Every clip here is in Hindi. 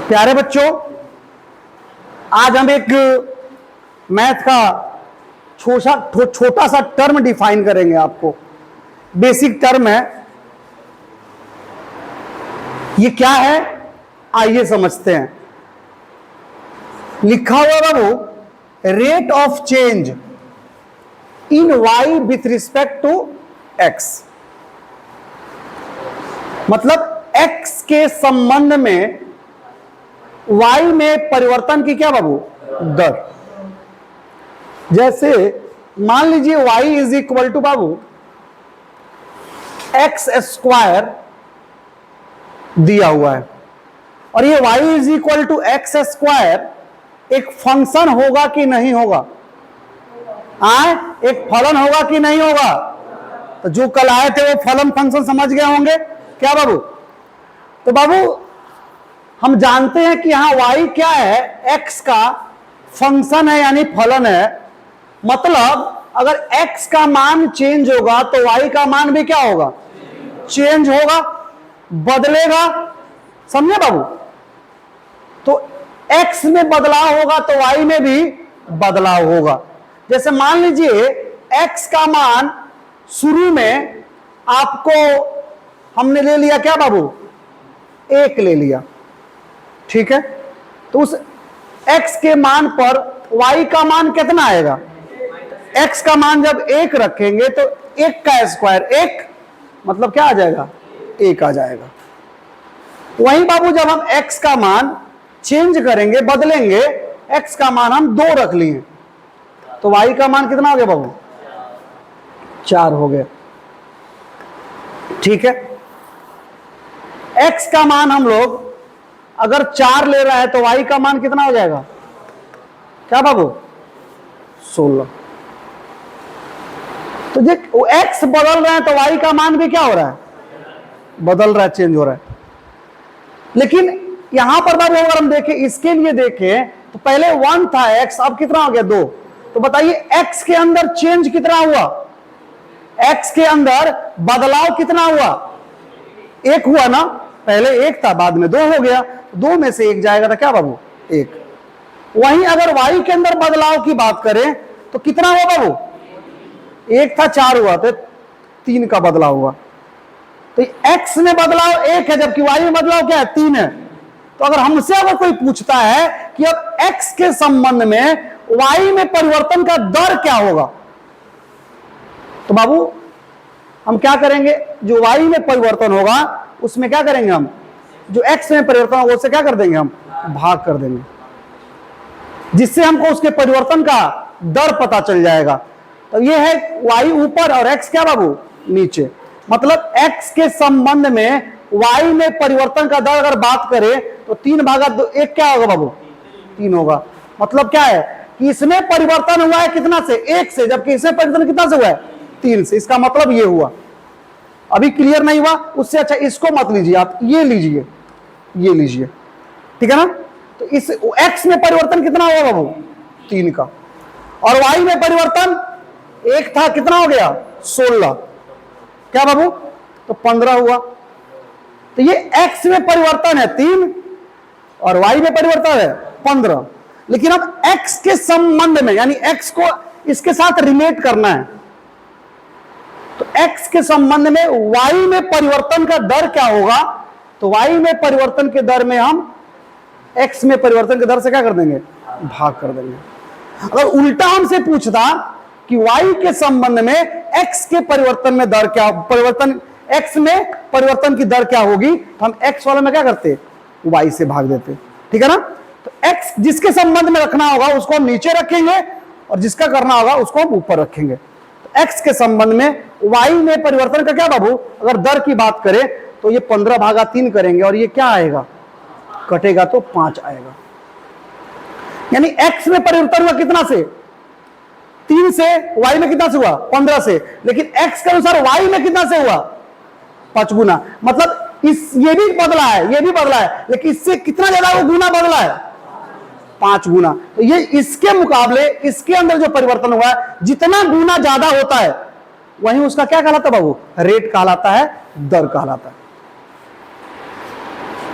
प्यारे बच्चों, आज हम एक मैथ का छोटा सा टर्म डिफाइन करेंगे। आपको बेसिक टर्म है, ये क्या है आइए समझते हैं। लिखा हुआ बाबू, rate of change in y with respect to x. मतलब एक्स के संबंध में वाई में परिवर्तन की क्या बाबू दर। जैसे मान लीजिए वाई इज इक्वल टू बाबू एक्स स्क्वायर दिया हुआ है, और ये y is equal to x square एक फंक्शन होगा कि नहीं होगा? एक फलन होगा कि नहीं होगा? तो जो कल आए थे वो फलन फंक्शन समझ गए होंगे क्या बाबू? तो बाबू हम जानते हैं कि यहां y क्या है, x का फंक्शन है यानी फलन है। मतलब अगर x का मान चेंज होगा तो y का मान भी क्या होगा? चेंज होगा, बदलेगा। समझे बाबू? तो x में बदलाव होगा तो y में भी बदलाव होगा। जैसे मान लीजिए x का मान शुरू में आपको हमने ले लिया क्या बाबू? 1 ले लिया, ठीक है। तो उस x के मान पर y का मान कितना आएगा? x का मान जब 1 रखेंगे तो 1 का स्क्वायर 1, मतलब क्या आ जाएगा? 1 आ जाएगा। वहीं बाबू जब हम x का मान चेंज करेंगे, बदलेंगे, x का मान हम 2 रख लिए तो y का मान कितना हो गया बाबू? 4 हो गया, ठीक है। x का मान हम लोग अगर 4 ले रहा है तो y का मान कितना हो जाएगा क्या बाबू? 16। तो ये x बदल रहा है तो y का मान भी क्या हो रहा है? बदल रहा है, चेंज हो रहा है। लेकिन यहां पर बाबू अगर हम देखें, इसके लिए देखें तो पहले 1 था x, अब कितना हो गया? 2। तो बताइए x के अंदर चेंज कितना हुआ? x के अंदर बदलाव कितना हुआ? 1 हुआ ना? पहले 1 था, बाद में 2 हो गया। 2 में से 1 जाएगा था क्या बाबू? 1। वहीं अगर y के अंदर बदलाव की बात करें तो कितना हुआ बाबू? 1 था, 4 हुआ, तो 3 का बदलाव हुआ। तो x में बदलाव 1 है जबकि y में बदलाव क्या है? 3 है। तो अगर हमसे अगर कोई पूछता है कि अब x के संबंध में y में परिवर्तन का दर क्या होगा, तो बाबू हम क्या करेंगे? जो y में परिवर्तन होगा उसमें क्या करेंगे हम? जो x में परिवर्तन होगा उससे क्या कर देंगे? हम भाग कर देंगे, जिससे हमको उसके परिवर्तन का दर पता चल जाएगा। तो ये है y ऊपर और x क्या बाबू? नीचे। मतलब x के संबंध में y में परिवर्तन का दर अगर बात करें तो 3/1 क्या होगा बाबू? 3 होगा। मतलब क्या है कि इसमें परिवर्तन हुआ है कितना से? 1 से, जबकि इसमें परिवर्तन कितना से हुआ है? 3 से। इसका मतलब ये हुआ। अभी क्लियर नहीं हुआ? उससे अच्छा इसको मत लीजिए, आप ये लीजिए, ये लीजिए, ठीक है ना? तो इस x में परिवर्तन कितना हुआ बाबू? 3 का। और y में परिवर्तन 1 था, कितना हो गया? 16 क्या बाबू? तो 15 हुआ। तो ये x में परिवर्तन है 3 और y में परिवर्तन है 15। लेकिन अब x के संबंध में, यानी x को इसके साथ रिलेट करना है, तो x के संबंध में y में परिवर्तन का दर क्या होगा? तो y में परिवर्तन के दर में हम x में परिवर्तन के दर से क्या कर देंगे? भाग कर देंगे। अगर उल्टा हमसे पूछता कि y के संबंध में x के परिवर्तन में दर क्या, परिवर्तन x में परिवर्तन की दर क्या होगी, तो हम x वाले में क्या करते? y से भाग देते, ठीक है ना? तो x जिसके संबंध में रखना होगा उसको हम नीचे रखेंगे और जिसका करना होगा उसको हम ऊपर रखेंगे। तो x के संबंध में y में परिवर्तन का क्या बाबू अगर दर की बात करें तो ये 15/3 करेंगे और ये क्या आएगा? कटेगा तो 5 आएगा। यानी x में परिवर्तन हुआ कितना से? 3 से। y में कितना से हुआ? 15 से। लेकिन x के अनुसार y में कितना से हुआ? 5 गुना। मतलब ये भी बदला है, ये भी बदला है, लेकिन इससे कितना ज्यादा वो गुना बदला है? 5 गुना। तो ये इसके मुकाबले इसके अंदर जो परिवर्तन हुआ है, जितना गुना ज्यादा होता है वहीं उसका क्या कहलाता है बाबू? रेट कहलाता है, दर कहलाता है।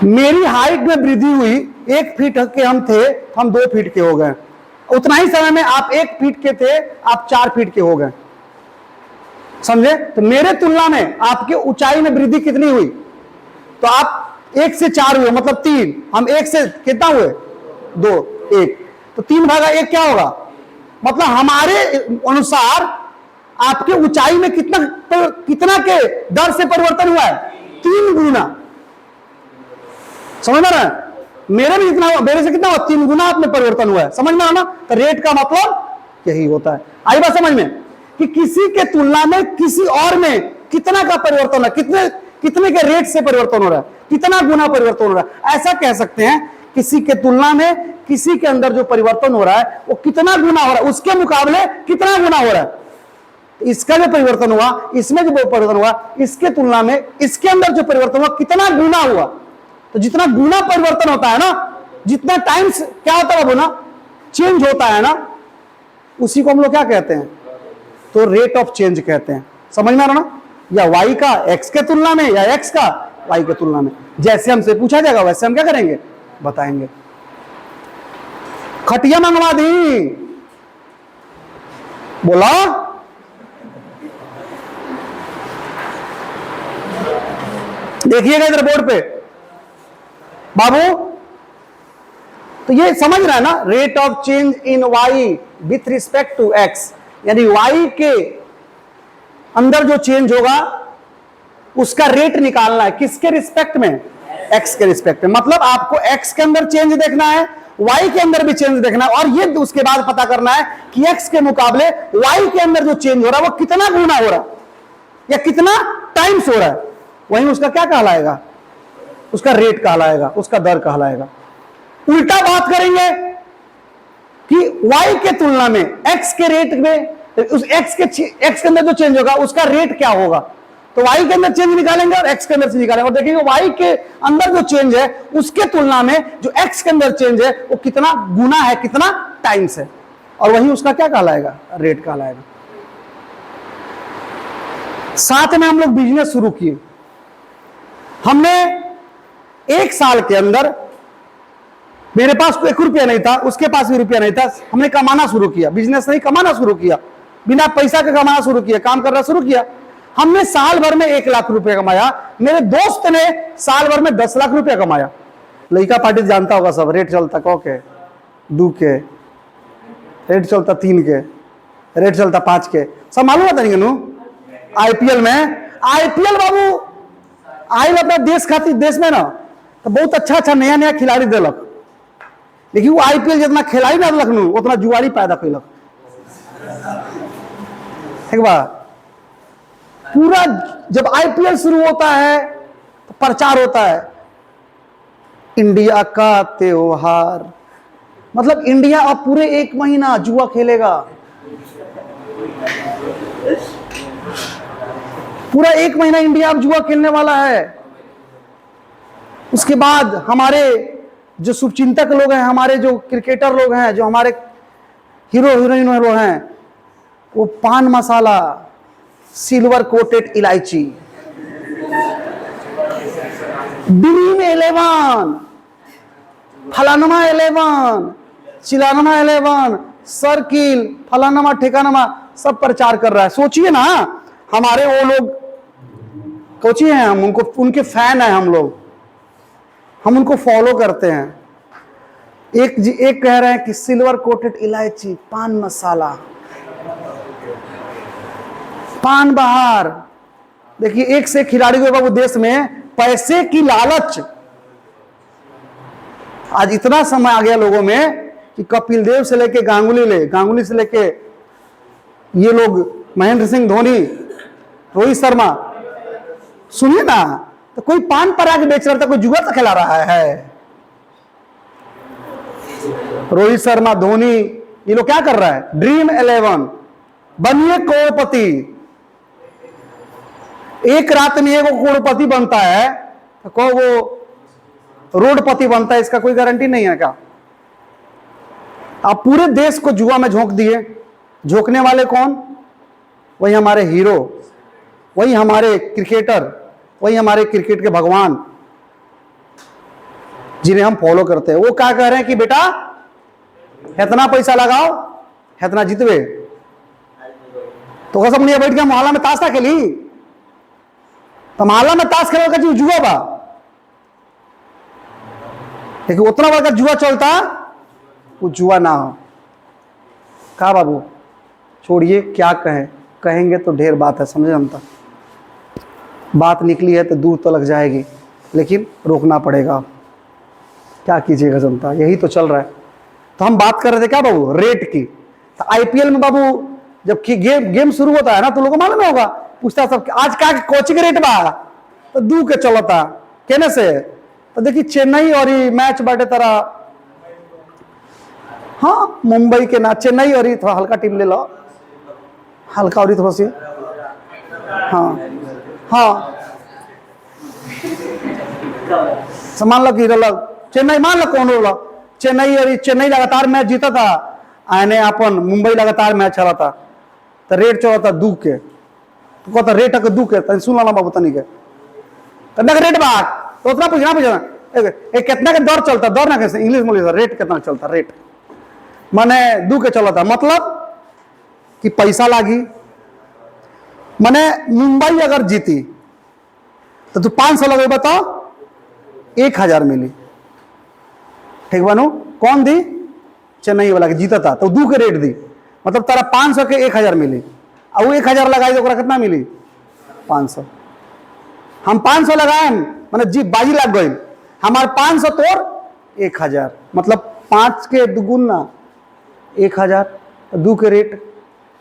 मेरी हाइट में वृद्धि हुई, 1 फीट के हम थे, हम 2 फीट के हो गए। उतना ही समय में आप 1 फीट के थे, आप 4 फीट के हो गए। समझे? तो मेरे तुलना में आपके ऊंचाई में वृद्धि कितनी हुई? तो आप 1 से 4 हुए, मतलब 3। हम 1 से कितना हुए? 2, 1। तो 3/1 क्या होगा? मतलब हमारे अनुसार आपके ऊंचाई में कितना के दर से परिवर्तन हुआ है? 3 गुना। समझ में रहा है? मेरे भी इतना, मेरे से कितना हुआ? 3 गुना आप में परिवर्तन हुआ है। समझ में आना? तो रेट का मतलब यही होता है। आई बात समझ में कि किसी के तुलना में किसी और में कितना का परिवर्तन है, कितने के रेट से परिवर्तन हो रहा है, कितना गुना परिवर्तन हो रहा है। ऐसा कह सकते हैं किसी के तुलना में किसी के अंदर जो परिवर्तन हो रहा है वो कितना गुना हो रहा है, उसके मुकाबले कितना गुना हो रहा है। इसका जो परिवर्तन हुआ, इसमें जो परिवर्तन हुआ, इसके तुलना में इसके अंदर जो परिवर्तन हुआ कितना गुना हुआ। तो जितना गुना परिवर्तन होता है ना, जितना टाइम्स क्या होता है ना, चेंज होता है ना, उसी को हम लोग क्या कहते हैं? तो रेट ऑफ चेंज कहते हैं। समझ में आ रहा ना? या y का x के तुलना में, या x का y के तुलना में। जैसे हमसे पूछा जाएगा वैसे हम क्या करेंगे? बताएंगे। खटिया मंगवा दी, बोला देखिएगा इधर बोर्ड पे बाबू। तो ये समझ रहा है ना, rate of change in y with respect to x, यानी y के अंदर जो चेंज होगा उसका रेट निकालना है। किसके रिस्पेक्ट में? x के रिस्पेक्ट में। मतलब आपको x के अंदर चेंज देखना है, y के अंदर भी चेंज देखना है, और ये उसके बाद पता करना है कि x के मुकाबले y के अंदर जो चेंज हो रहा है वो कितना गुना हो रहा है या कितना टाइम्स हो रहा है। वहीं उसका क्या कहलाएगा? उसका रेट कहलाएगा, उसका दर कहलाएगा। उल्टा बात करेंगे कि y के तुलना में x के रेट में, उस x के अंदर जो चेंज होगा उसका रेट क्या होगा। तो y के अंदर चेंज निकालेंगे और x के अंदर से निकालेंगे, और देखेंगे y के अंदर जो चेंज है उसके तुलना में जो x के अंदर चेंज है वो कितना गुना है, कितना टाइम्स है, और वही उसका क्या कहलाएगा? रेट कहलाएगा। साथ में हम लोग बिजनेस शुरू किए। हमने 1 साल के अंदर, मेरे पास 1 रुपया नहीं था, उसके पास भी रुपया नहीं था, हमने कमाना शुरू किया। बिजनेस नहीं, कमाना शुरू किया, बिना पैसा के कमाना शुरू किया, काम करना शुरू किया। हमने साल भर में 1 लाख रुपया कमाया। मेरे दोस्त ने साल भर में 10 लाख रुपया कमाया। लड़का पार्टी जानता होगा सब, रेट चलता कौ के, 2 के, रेट चलता 3 के, रेट चलता 5 के, सब मालूम होता नहीं। आईपीएल में, आईपीएल बाबू आयल अपना देश खातिर, देश में ना तो बहुत अच्छा अच्छा नया नया खिलाड़ी दिलक, लेकिन वो आईपीएल जितना खिलाड़ी ना दिलक नु उतना जुआरी पैदा कैलक। एक बार पूरा जब आईपीएल शुरू होता है तो प्रचार होता है, इंडिया का त्योहार, मतलब इंडिया अब पूरे 1 महीना जुआ खेलेगा, पूरा 1 महीना इंडिया अब जुआ खेलने वाला है। उसके बाद हमारे जो शुभचिंतक लोग हैं, हमारे जो क्रिकेटर लोग हैं, जो हमारे हीरो हीरोइन लोग हैं, वो पान मसाला, सिल्वर कोटेड इलायची, ड्रीम 11, फलानमा 11, चिलानमा 11, सर्किल, फलानमा ठेकानमा, सब प्रचार कर रहा है। सोचिए ना, हमारे वो लोग कोची हैं, हम उनको, उनके फैन हैं हम लोग, हम उनको फॉलो करते हैं। एक कह रहे हैं कि सिल्वर कोटेड इलायची, पान मसाला, पान बहार। देखिए, एक से खिलाड़ी को बाबू देश में पैसे की लालच, आज इतना समय आ गया लोगों में कि कपिल देव से लेके गांगुली से लेके ये लोग, महेंद्र सिंह धोनी, रोहित शर्मा, सुनिए ना, तो कोई पान पराग बेच रहा था, कोई जुआ तो खिला रहा है। रोहित शर्मा, धोनी, ये लोग क्या कर रहा है? ड्रीम 11, बनिए करोड़पति। एक रात में एक करोड़पति बनता है तो को वो रोडपति बनता है, इसका कोई गारंटी नहीं है क्या? आप पूरे देश को जुआ में झोंक दिए। झोंकने वाले कौन? वही हमारे हीरो, वही हमारे क्रिकेटर, वही हमारे क्रिकेट के भगवान। जिन्हें हम फॉलो करते हैं, वो क्या कह रहे हैं कि बेटा इतना पैसा लगाओ इतना जीतवे। तो कसम नहीं बैठ गया मोहल्ला में ताश ना खेली, तो मोहल्ला में ताश खेल का जुआ बा, लेकिन उतना बड़ा जुआ चलता वो जुआ ना हो। कहा बाबू छोड़िए, क्या कहें, कहेंगे तो ढेर बात है, समझे जनता। बात निकली है तो दूर तो लग जाएगी, लेकिन रोकना पड़ेगा। क्या कीजिएगा जनता, यही तो चल रहा है। तो हम बात कर रहे थे क्या बाबू, रेट की। तो आईपीएल में बाबू जब गेम शुरू होता है ना, तो लोगों को मालूम होगा, पूछता सब आज का कोचिंग रेट बा, तो दू के चलता कहने से। तो देखिए चेन्नई और ही मैच बाटे तरह, हाँ मुंबई के ना, चेन्नई और ही थोड़ा हल्का टीम ले लो, हल्का और ही थोड़ा सी, हाँ हाँ मान लो कि चेन्नई, मान लो कौन रोला चेन्नई, और चेन्नई लगातार मैच जीता था, आने अपन मुंबई लगातार मैच चला था, तो रेट चला था दू के, तो कहता रेट अगर दू के सुन ला बाबू तनी के कितना रेट बात, तो उतना पूछना कितना का दर चलता, दर ना कैसे इंग्लिश में रेट कितना चलता, रेट माने दू के चला था, मतलब कि पैसा लागी। माने मुंबई अगर जीती तो तू 500 लगे, बताओ 1000 मिली, ठीक बनू। कौन दी, चेन्नई वाला के जीता था, तो दू के रेट दी, मतलब तारा 500 के 1000 मिली, और वो 1000 लगाई तो कितना मिली 500। हम 500 लगाए मैंने जी बाजी लग गई, हमारे 500 तोड़ 1000, मतलब 5 के दुगुना 1000, दू के रेट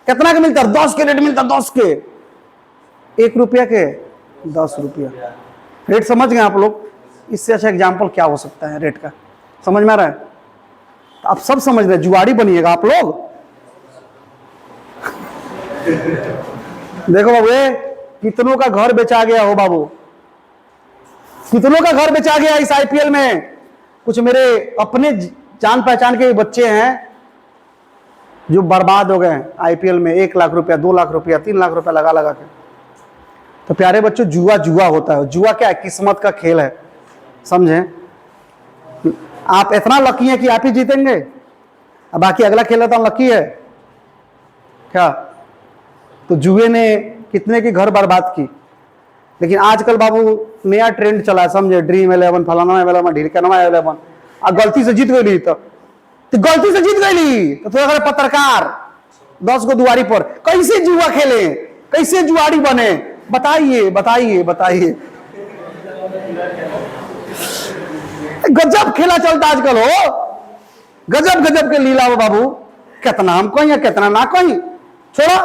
कितना के मिलता, 10 के रेट मिलता, 10 के 1 रुपया के 10 रुपया रेट। समझ गए आप लोग, इससे अच्छा एग्जाम्पल क्या हो सकता है रेट का, समझ में आ रहा है। तो आप सब समझ रहे, जुआड़ी बनिएगा आप लोग। देखो बाबू कितनों का घर बेचा गया हो बाबू, कितनों का घर बेचा गया इस आईपीएल में। कुछ मेरे अपने जान पहचान के बच्चे हैं जो बर्बाद हो गए आईपीएल में, 1 लाख रुपया, 2 लाख रुपया, 3 लाख रुपया लगा लगा के। तो प्यारे बच्चों जुआ जुआ होता है, जुआ क्या है, किस्मत का खेल है, समझे। आप इतना लकी हैं कि आप ही जीतेंगे, अब बाकी अगला खेल तो लकी है क्या। तो जुए ने कितने की घर बर्बाद की। लेकिन आजकल बाबू नया ट्रेंड चला है, समझे, ड्रीम 11, फलाना 11, ढिरकनवा 11, आ गलती से जीत गई तो गलती से जीत गई तो अगर पत्रकार 10 को दुआरी पर कैसे जुआ खेले, कैसे जुआड़ी बने, बताइए बताइए बताइए। गजब खेला चलता आजकल हो, गजब गजब के लीला हो बाबू, कितना हम कहीं कितना ना कहीं, छोड़ा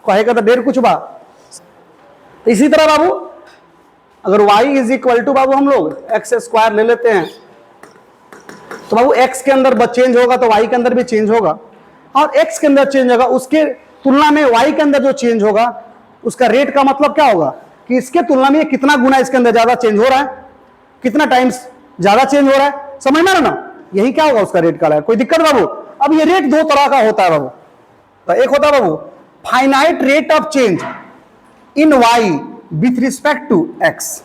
कहेगा तो ढेर कुछ बा। तो इसी तरह बाबू अगर y इज इक्वल टू बाबू हम लोग एक्स स्क्वायर ले लेते हैं, तो बाबू x के अंदर चेंज होगा तो y के अंदर भी चेंज होगा, और x के अंदर चेंज होगा उसके तुलना में y के अंदर जो चेंज होगा उसका रेट का मतलब क्या होगा कि इसके तुलना में कितना गुना इसके अंदर ज्यादा चेंज हो रहा है, कितना टाइम्स ज्यादा चेंज हो रहा है, समझ में आ रहा ना, यही क्या होगा उसका रेट का। कोई दिक्कत बाबू। अब ये रेट 2 तरह का होता है बाबू, तो एक होता है बाबू finite rate of change in y with respect to x,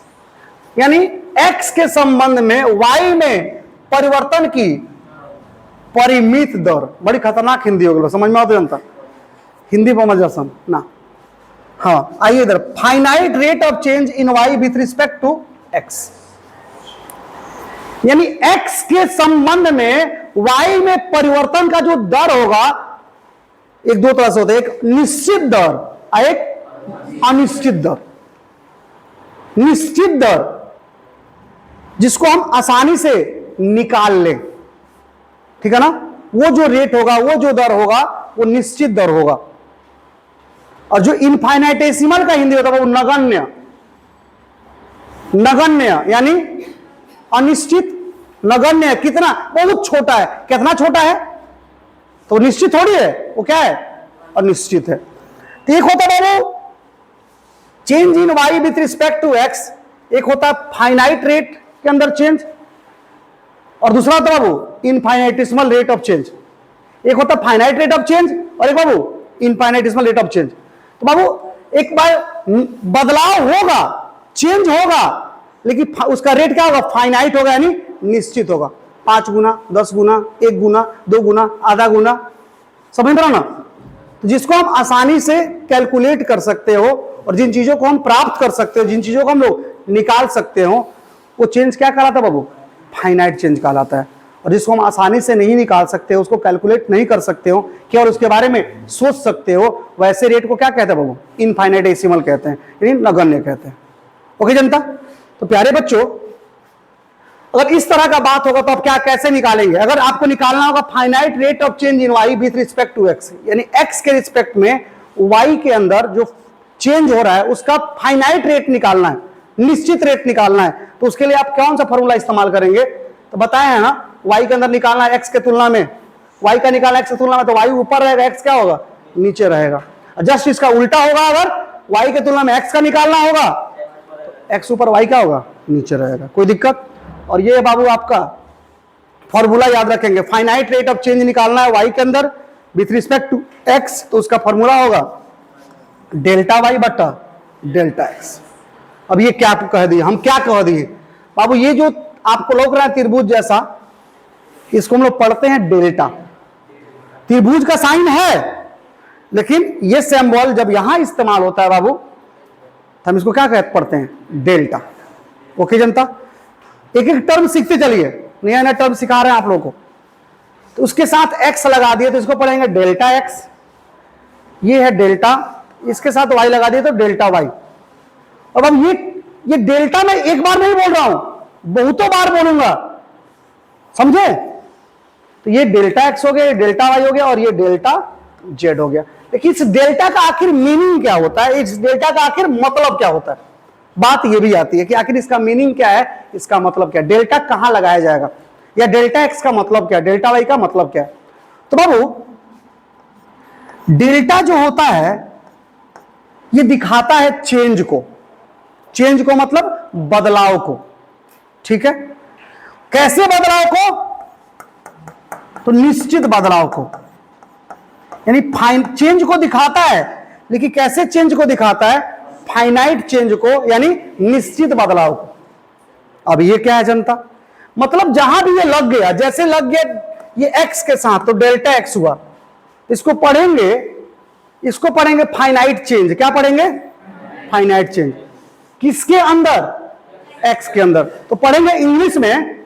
यानी x के संबंध में y में परिवर्तन की परिमित दर। बड़ी खतरनाक हिंदी हो गई, समझ में आता जनता, हिंदी पर मजा सम ना। हाँ आइए इधर, finite rate of change in y with respect to x, यानी x के संबंध में y में परिवर्तन का जो दर होगा, एक 2 तरह से होता है, एक निश्चित दर और एक अनिश्चित दर। निश्चित दर जिसको हम आसानी से निकाल लें, ठीक है ना, वो जो रेट होगा, वो जो दर होगा वो निश्चित दर होगा। और जो इनफाइनाइटेसिमल का हिंदी होता है वो नगण्य, नगण्य यानी अनिश्चित, नगण्य कितना बहुत छोटा है, कितना छोटा है तो निश्चित थोड़ी है, वो क्या है अनिश्चित है। तो एक होता है बाबू change in y with respect to x, एक होता है फाइनाइट रेट के अंदर चेंज, और दूसरा होता है बाबू इनफाइनाइटेसिमल रेट ऑफ चेंज। एक होता है फाइनाइट रेट ऑफ चेंज और एक बाबू इनफाइनाइटेसिमल रेट ऑफ चेंज। तो बाबू एक बार बदलाव होगा, चेंज होगा, लेकिन उसका रेट क्या होगा, फाइनाइट होगा, यानी निश्चित होगा, 5 गुना, 10 गुना, 1 गुना, 2 गुना, आधा गुना, समझ रहे हो ना। तो जिसको हम आसानी से कैलकुलेट कर सकते हो और जिन चीजों को हम प्राप्त कर सकते हो, जिन चीजों को हम लोग निकाल सकते हो, वो चेंज क्या कहलाता है बाबू? फाइनाइट चेंज कहलाता है। और जिसको हम आसानी से नहीं निकाल सकते हो, उसको कैलकुलेट नहीं कर सकते हो, केवल उसके बारे में सोच सकते हो, वैसे रेट को क्या कहते हैं बाबू? इनफाइनाइटेसिमल कहते हैं, यानी नगण्य कहते हैं। ओके जनता, तो प्यारे बच्चों, अगर इस तरह का बात होगा तो आप क्या कैसे निकालेंगे? अगर आपको निकालना होगा finite rate of change in y with respect to x, यानी एक्स के रिस्पेक्ट में वाई के अंदर जो चेंज हो रहा है उसका फाइनाइट रेट निकालना है, निश्चित रेट निकालना है, तो उसके लिए आप कौन सा फॉर्मूला इस्तेमाल करेंगे? तो बताया है ना, वाई के अंदर निकालना है एक्स के तुलना में, वाई का निकालना एक्स की तुलना में, तो वाई ऊपर रहेगा, एक्स क्या होगा? नीचे रहेगा। जस्ट इसका उल्टा होगा, अगर वाई के तुलना में एक्स का निकालना होगा तो एक्स ऊपर, वाई क्या होगा? नीचे रहेगा। कोई दिक्कत? और ये बाबू आपका फॉर्मूला याद रखेंगे, फाइनाइट रेट ऑफ चेंज निकालना है वाई के अंदर विथ रिस्पेक्ट टू एक्स, तो उसका फॉर्मूला होगा डेल्टा वाई बटा डेल्टा एक्स। अब ये क्या कह दिए, हम क्या कह दिए बाबू? ये जो आपको लग रहा है त्रिभुज जैसा, इसको हम लोग पढ़ते हैं डेल्टा। त्रिभुज का साइन है, लेकिन ये सिंबल जब यहां इस्तेमाल होता है बाबू, तो हम इसको क्या पढ़ते हैं? डेल्टा। ओके जनता, एक एक टर्म सीखते चलिए, नया नया टर्म सिखा रहे हैं आप लोगों को। तो उसके साथ एक्स लगा दिए तो इसको पढ़ेंगे डेल्टा एक्स, ये है डेल्टा, इसके साथ वाई लगा दिए तो डेल्टा वाई। अब ये डेल्टा मैं एक बार नहीं बोल रहा हूं, बहुतों बार बोलूंगा, समझे? तो ये डेल्टा एक्स हो गया, ये डेल्टा वाई हो गया, और ये डेल्टा जेड हो गया। लेकिन इस डेल्टा का आखिर मीनिंग क्या होता है? इस डेल्टा का आखिर मतलब क्या होता है? बात ये भी आती है कि आखिर इसका मीनिंग क्या है, इसका मतलब क्या है, डेल्टा कहां लगाया जाएगा, या डेल्टा एक्स का मतलब क्या है, डेल्टा वाई का मतलब क्या है? तो बाबू डेल्टा जो होता है ये दिखाता है चेंज को, चेंज को मतलब बदलाव को, ठीक है? कैसे बदलाव को? तो निश्चित बदलाव को, यानी चेंज को दिखाता है, लेकिन कैसे चेंज को दिखाता है? फाइनाइट चेंज को, यानी निश्चित बदलाव को। अब ये क्या है जनता? मतलब जहां भी ये लग गया, जैसे लग गया ये एक्स के साथ तो डेल्टा एक्स हुआ, इसको पढ़ेंगे फाइनाइट चेंज। क्या पढ़ेंगे? Finite change. किसके अंदर? एक्स के अंदर। तो पढ़ेंगे इंग्लिश में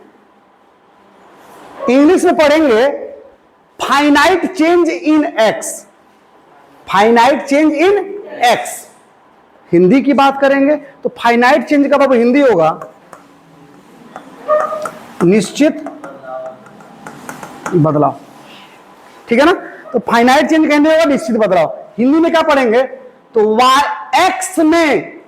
पढ़ेंगे finite change in x, finite change in x. Hindi की बात करेंगे तो फाइनाइट चेंज का बाबू हिंदी होगा निश्चित बदलाव, ठीक है ना? तो फाइनाइट चेंज का हिंदी होगा निश्चित बदलाव। हिंदी में क्या पढ़ेंगे? तो वाई एक्स में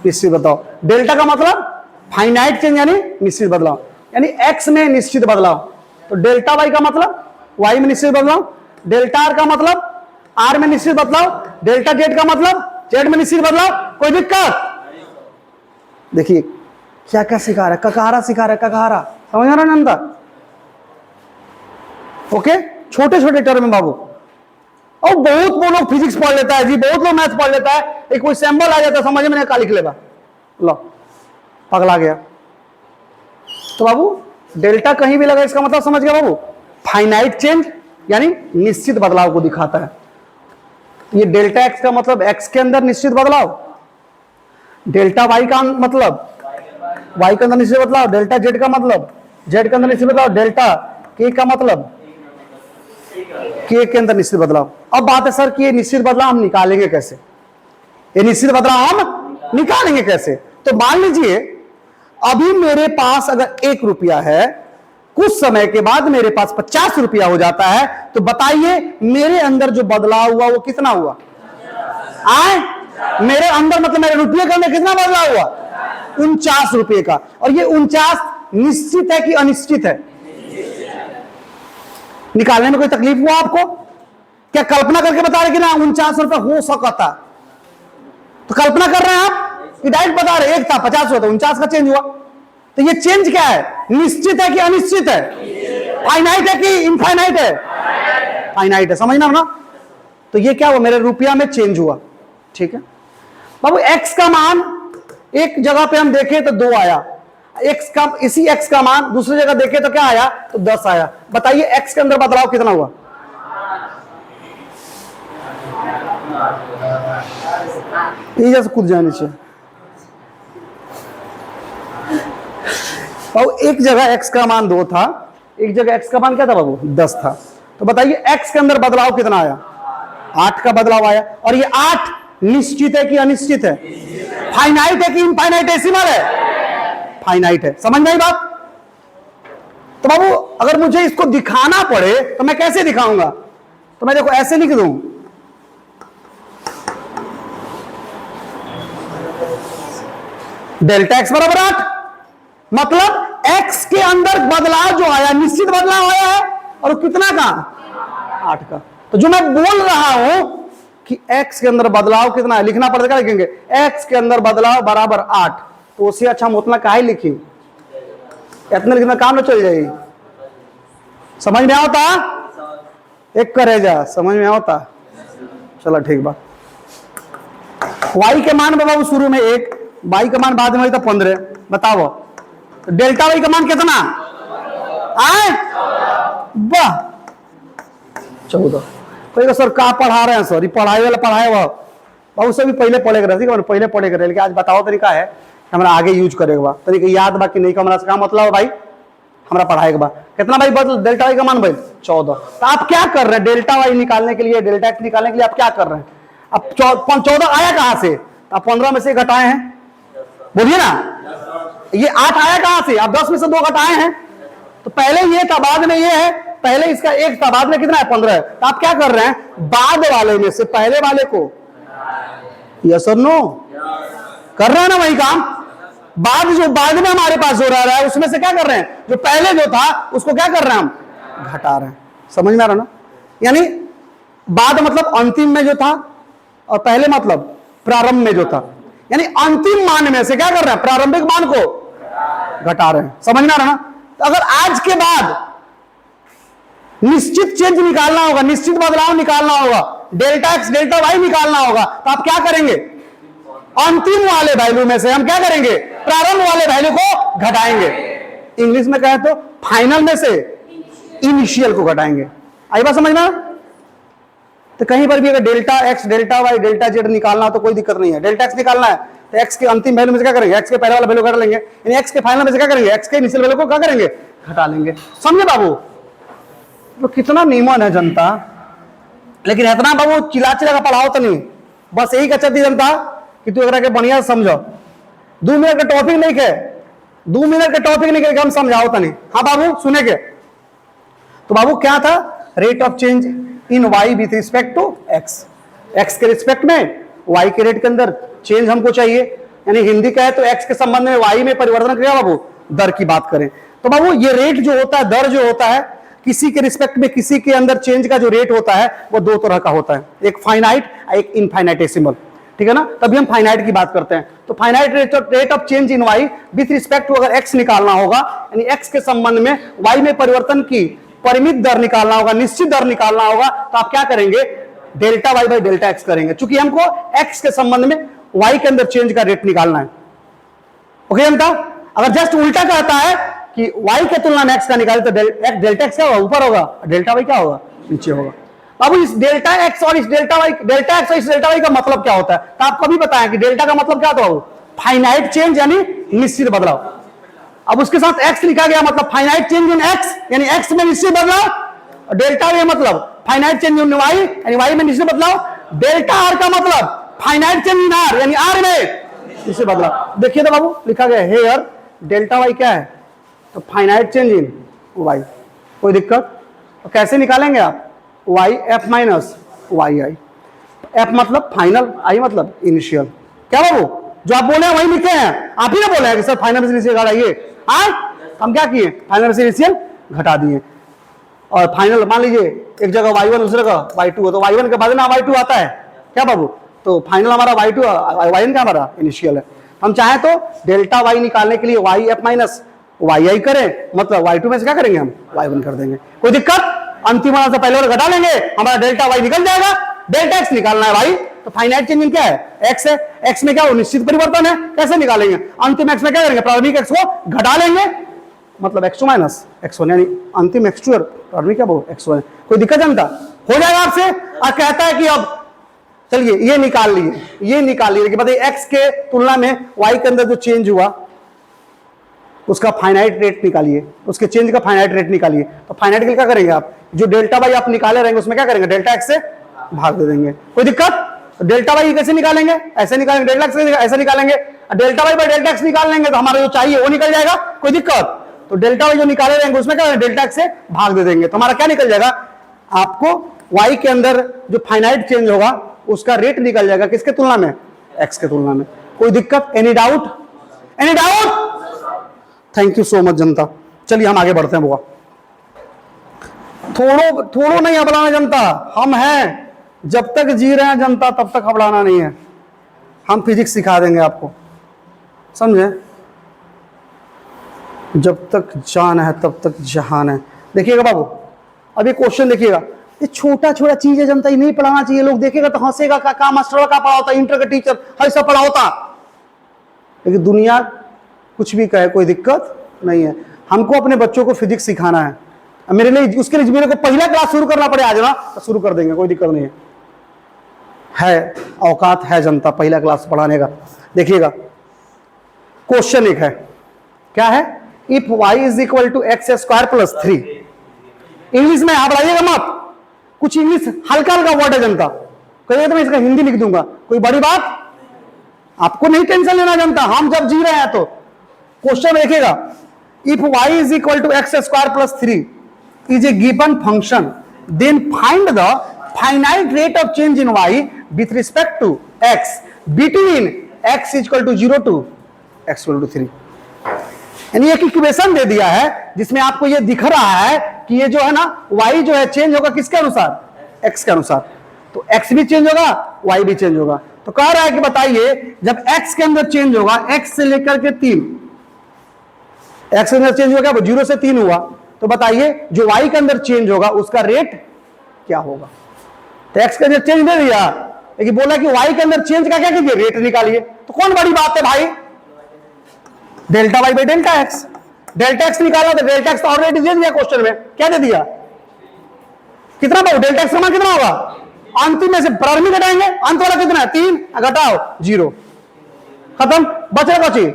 निश्चित बदलाव। डेल्टा का मतलब फाइनाइट चेंज यानी निश्चित बदलाव, यानी एक्स में निश्चित बदलाव। तो डेल्टा वाई का मतलब वाई में निश्चित बदलाव, डेल्टा आर का मतलब आर में निश्चित बदलाव, डेल्टा जेड का मतलब जेड में निश्चित बदलाव। कोई दिक्कत? देखिए क्या क्या सिखा रहा है, ककहारा सिखा रहा है, ककहारा, समझ रहा है नंदा? ओके, छोटे छोटे टर्म में बाबू। और बहुत वो लोग फिजिक्स पढ़ लेता है जी, बहुत लोग मैथ पढ़ लेता है, एक कोई सिंबल आ जाता है समझ में नहीं, क्या लिख लेगा, लो पगला गया। तो बाबू डेल्टा कहीं भी लगा, इसका मतलब समझ गया बाबू? फाइनाइट चेंज यानी निश्चित बदलाव को दिखाता है। ये डेल्टा एक्स का मतलब एक्स के अंदर निश्चित बदलाव, डेल्टा वाई का मतलब वाई के अंदर निश्चित बदलाव, डेल्टा जेड का मतलब जेड के अंदर निश्चित बदलाव, डेल्टा के का मतलब के अंदर निश्चित बदलाव। अब बात है सर कि ये निश्चित बदलाव हम निकालेंगे कैसे? ये निश्चित बदलाव हम निकालेंगे कैसे? तो मान लीजिए अभी मेरे पास अगर 1 रुपया है, कुछ समय के बाद मेरे पास 50 रुपया हो जाता है, तो बताइए मेरे अंदर जो बदलाव हुआ वो कितना हुआ? मेरे अंदर मतलब मेरे रुपये के अंदर कितना बदलाव हुआ? 49 रुपये का। और ये 49 निश्चित है कि अनिश्चित है? निकालने में कोई तकलीफ हुआ आपको? क्या कल्पना करके बता रहे कि ना 49 रुपये हो सकता? तो कल्पना कर रहे हैं आप कि डायरेक्ट बता रहे, एक था 50 हुआ तो 49 का चेंज हुआ। तो ये चेंज क्या है? निश्चित है कि अनिश्चित है? फाइनाइट है कि इनफाइनाइट है? फाइनाइट है, समझना ना? तो ये क्या हुआ? मेरे रुपया में चेंज हुआ, ठीक है बाबू। एक्स का मान एक जगह पे हम देखें तो 2 आया, एक्स का, इसी एक्स का मान दूसरी जगह देखे तो क्या आया, तो 10 आया। बताइए एक्स के अंदर बदलाव कितना हुआ? ये जैसे कूद जाने चाहिए। और एक जगह x का मान 2 था, एक जगह x का मान क्या था बाबू, 10 था। तो बताइए x के अंदर बदलाव कितना आया? 8 का बदलाव आया। और ये 8 निश्चित है कि अनिश्चित है? फाइनाइट है कि इनफाइनाइटेसिमल है? फाइनाइट है। समझ में आई बात? तो बाबू अगर मुझे इसको दिखाना पड़े तो मैं कैसे दिखाऊंगा? तो मैं देखो ऐसे लिख दूं, डेल्टा x बराबर 8, मतलब x के अंदर बदलाव जो आया निश्चित बदलाव आया है, और कितना का, 8 का। तो जो मैं बोल रहा हूं कि x के अंदर बदलाव कितना है, लिखना पड़ेगा, लिखेंगे x के अंदर बदलाव बराबर 8। तो उससे अच्छा हम उतना काहे लिखी, इतना लिखना काम न चल जाएगी। समझ में आता? एक करेजा समझ में आता? चलो ठीक बात। y के मान बाबू शुरू में 1, y का मान बाद में तो 15। बताओ डेल्टा y का मान कितना आए? वाह 14। कोई सर कहा पढ़ा रहे हैं सर, ये पढ़ाई वाला पढ़ाए वह बाबू सभी पहले पढ़ेगा, पहले पढ़ेगा। लेकिन आज बताओ तरीका है हमारा आगे यूज करेगा, तरीका याद बाकी नहीं का हमारा क्या मतलब भाई, हमारा पढ़ाएगा बा कितना भाई बदल डेल्टा वाई का मान भाई 14। तो आप क्या कर रहे हैं डेल्टा वाई निकालने के लिए, डेल्टा एक्स निकालने के लिए आप क्या कर रहे हैं? अब 14 आया कहां से? आप 15 में से घटाए हैं, बोलिए ना। ये 8 आया कहां से? आप 10 में से 2 घटाए हैं। तो पहले ये था बाद में ये है, पहले इसका 1 था बाद में कितना है 15 है। तो आप क्या कर रहे हैं, बाद वाले में से पहले वाले को, यस और नो कर रहे हैं ना वही काम। बाद जो बाद में हमारे पास हो रहा है उसमें से क्या कर रहे हैं, जो पहले जो था उसको क्या कर रहे हैं हम, घटा रहे हैं। समझ में आ रहा ना? यानी बाद मतलब अंतिम में जो था, और पहले मतलब प्रारंभ में जो था। यानी अंतिम मान में से क्या कर रहे हैं, प्रारंभिक मान को घटा रहे हैं। समझ में आ रहा ना? तो अगर आज के बाद निश्चित चेंज निकालना होगा, निश्चित बदलाव निकालना होगा, डेल्टा एक्स डेल्टा वाई निकालना होगा, तो आप क्या करेंगे, अंतिम वाले वैल्यू में से हम क्या करेंगे, प्रारंभ वाले वैल्यू को घटाएंगे। इंग्लिश में कहे तो फाइनल में से इनिशियल को घटाएंगे। आई बात समझ में? तो कहीं पर भी अगर delta x delta y delta z निकालना हो तो कोई दिक्कत नहीं है। डेल्टा एक्स निकालना है तो एक्स के अंतिम वैल्यू में से क्या करेंगे, एक्स के पहले वाला वैल्यू घटा लेंगे, यानी एक्स के फाइनल में से क्या करेंगे, एक्स के इनिशियल वैल्यू को क्या करेंगे, घटा लेंगे। समझे बाबू? तो कितना नियमन है जनता। लेकिन इतना बाबू चिल्ला चिल्ला का पढ़ाओ तो नहीं, बस यही कच्चा दी जनता कि तू अगर बढ़िया समझो। 2 मिनट का टॉपिक नहीं के, 2 मिनट का टॉपिक नहीं के हम समझाओ तो नहीं। हाँ बाबू सुने के? तो बाबू क्या था, rate of change in y with respect to x. X के रिस्पेक्ट में वाई के रेट के अंदर चेंज हमको चाहिए। यानी हिंदी का है तो एक्स के संबंध में वाई में परिवर्तन करेगा बाबू, दर की बात करें तो बाबू ये रेट जो होता है, दर जो होता है, किसी के रिस्पेक्ट में किसी के अंदर चेंज का जो रेट होता है वो 2 तरह का होता है, एक फाइनाइट एक इनफाइनाइटेसिमल। ठीक है ना? तभी हम फाइनाइट की बात करते हैं। तो finite rate of change in y with respect to अगर एक्स निकालना होगा, यानी एक्स के संबंध में वाई में परिवर्तन की परिमित दर निकालना होगा, निश्चित दर निकालना होगा, तो आप क्या करेंगे, delta y by delta x करेंगे, क्योंकि हमको एक्स के संबंध में वाई के अंदर चेंज का रेट निकालना है। ओके जनता? अगर जस्ट उल्टा कहता है कि वाई के तुलना में एक्स का निकाले तो डेल्टा एक्स क्या होगा, ऊपर होगा, डेल्टा वाई क्या होगा, नीचे होगा। अब इस डेल्टा एक्स और इस डेल्टा वाई, डेल्टा एक्स और इस डेल्टा वाई का मतलब क्या होता है? तो आप कभी बताएं कि डेल्टा का मतलब क्या होता है, फाइनाइट चेंज यानी निश्चित बदलाव। अब उसके साथ एक्स लिखा गया मतलब फाइनाइट चेंज इन एक्स, यानी एक्स में निश्चित बदलाव। डेल्टा वाई मतलब फाइनाइट चेंज इन वाई, यानी वाई में निश्चित बदलाव। डेल्टा आर का मतलब फाइनाइट चेंज इन आर, यानी आर में निश्चित बदलाव। देखिए तो बाबू लिखा गया हेयर डेल्टा वाई क्या है, तो फाइनाइट चेंज इन वाई। कोई दिक्कत? तो कैसे निकालेंगे आप, वाई एफ माइनस वाई आई। एफ मतलब फाइनल, आई मतलब इनिशियल। क्या बाबू जो आप बोले वही लिखे हैं, आप ही ना बोले हैं कि सर फाइनल से इनिशियल घटाइए। हम क्या किए, फाइनल से इनिशियल घटा दिए। और फाइनल मान लीजिए एक जगह y1 दूसरे का y2 हो, तो y1 के बाद ना y2 आता है क्या बाबू, तो फाइनल हमारा y2 y1 का हमारा इनिशियल है। हम चाहे तो डेल्टा y निकालने के लिए y f माइनस वाई आई करें, मतलब y2 में से क्या करेंगे हम y1 कर देंगे। कोई दिक्कत? अंतिम वाला से पहले वाला घटा लेंगे, हमारा डेल्टा y निकल जाएगा। डेल्टा एक्स निकालना है भाई, तो फाइनाइट चेंज इन क्या है, एक्स है। एक्स में क्या हो, निश्चित परिवर्तन है, कैसे निकालेंगे, अंतिम एक्स में क्या करेंगे, प्रारंभिक एक्स को घटा लेंगे, मतलब x two minus x one, यानी अंतिम एक्स टू और प्रारंभिक क्या वो एक्स वन। कोई दिक्कत जनता, हो जाएगा आपसे। और कहता है कि अब चलिए ये निकाल लिए, ये निकाल लिए कि बताइए एक्स के तुलना में वाई के अंदर जो चेंज हुआ उसका फाइनाइट रेट निकालिए, उसके चेंज का फाइनाइट रेट निकालिए। तो फाइनाइट के लिए क्या करेंगे आप, जो डेल्टा वाई आप निकाले रहेंगे उसमें क्या करेंगे, डेल्टा एक्स से भाग दे देंगे। कोई दिक्कत, तो डेल्टा वाई कैसे निकालेंगे, ऐसे निकालेंगे, डेल्टा एक्स ऐसे निकालेंगे, delta y by delta x निकाल लेंगे तो हमारा जो चाहिए वो निकल जाएगा। कोई दिक्कत, तो डेल्टा वाई जो निकाले रहेंगे उसमें क्या डेल्टा एक्स से भाग दे देंगे, तो हमारा क्या निकल जाएगा, आपको वाई के अंदर जो फाइनाइट चेंज होगा उसका रेट निकल जाएगा किसके तुलना में, एक्स के तुलना में। कोई दिक्कत, any doubt, any doubt. Thank you so much जनता। चलिए हम आगे बढ़ते हैं बुआ, थोड़ो नहीं हबलाना जनता, हम हैं जब तक जी रहे हैं जनता तब तक हबलाना नहीं है। हम फिजिक्स सिखा देंगे आपको, समझे, जब तक जान है तब तक जहान है। देखिएगा बाबू, अभी क्वेश्चन देखिएगा, ये छोटा छोटा चीज है जनता, ये नहीं पढ़ाना चाहिए, लोग देखेगा तो हंसेगा, का मास्टर का पढ़ा होता, इंटर का टीचर ऐसा पढ़ा होता, लेकिन दुनिया कुछ भी कहे कोई दिक्कत नहीं है। हमको अपने बच्चों को फिजिक्स सिखाना है, मेरे लिए उसके लिए मेरे को पहला क्लास शुरू करना पड़े आज ना, तो शुरू कर देंगे, कोई दिक्कत नहीं है औकात है जनता पहला क्लास पढ़ाने का। देखिएगा क्वेश्चन एक है, क्या है, if y is equal to x square plus 3, English में आप बढ़ाइएगा मत, कुछ इंग्लिश हल्का हल्का वर्ड है जनता, कहिएगा तो मैं इसका हिंदी लिख दूंगा, कोई बड़ी बात आपको नहीं टेंशन लेना जनता, हम जब जी रहे हैं। तो क्वेश्चन देखिएगा, if y is equal to x square plus 3 is a given function, then find the finite rate of change in y with respect to x between x is equal to 0 to x equal to 3। यानी एक इक्वेशन दे दिया है जिसमें आपको ये दिख रहा है कि ये जो है ना y जो है चेंज होगा किसके अनुसार, x के अनुसार, तो x भी चेंज होगा y भी चेंज होगा। तो कह रहा है कि बताइए जब x के अंदर चेंज होगा, x से लेकर के 3, x के अंदर चेंज होगा 0 से 3 हुआ, तो बताइए जो y के अंदर चेंज होगा उसका रेट क्या होगा। तो x के अंदर चेंज दे दिया, लेकिन बोला कि y के अंदर चेंज का क्या कीजिए, रेट निकालिए। तो कौन बड़ी बात है भाई, delta y by delta x, delta x निकाला तो डेल्टा एक्स ऑलरेडी दे दिया क्वेश्चन में, क्या दे दिया, कितना पाओ, डेल्टा एक्स का मान कितना होगा, अंतिम में से प्रारंभिक घटाएंगे, अंत वाला कितना है 3, घटाओ 0, खत्म, बचेगा बची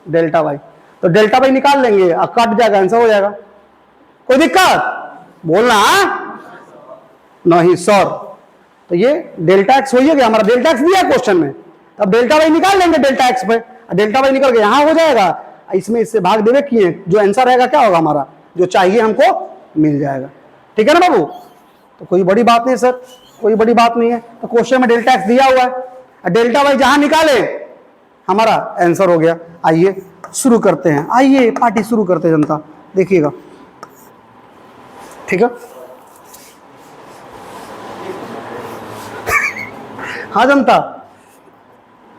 डेल्टा वाई। तो डेल्टा वाई निकाल लेंगे और कट जाएगा, आंसर हो जाएगा। कोई दिक्कत बोलना नहीं सर। तो ये डेल्टा एक्स हो गया, हमारा डेल्टा एक्स दिया क्वेश्चन में, तब डेल्टा वाई निकाल लेंगे डेल्टा एक्स पे, डेल्टा वाई निकल के यहां हो जाएगा, इसमें इससे भाग देवे किए, जो आंसर रहेगा क्या होगा, हमारा जो चाहिए हमको मिल जाएगा। ठीक है ना बाबू, तो कोई बड़ी बात नहीं सर, कोई बड़ी बात नहीं है। तो क्वेश्चन में डेल्टा एक्स दिया हुआ है, डेल्टा वाई जहां निकाले हमारा आंसर हो गया। आइए शुरू करते हैं, आइए पार्टी शुरू करते हैं जनता, देखिएगा ठीक है। हाँ जनता,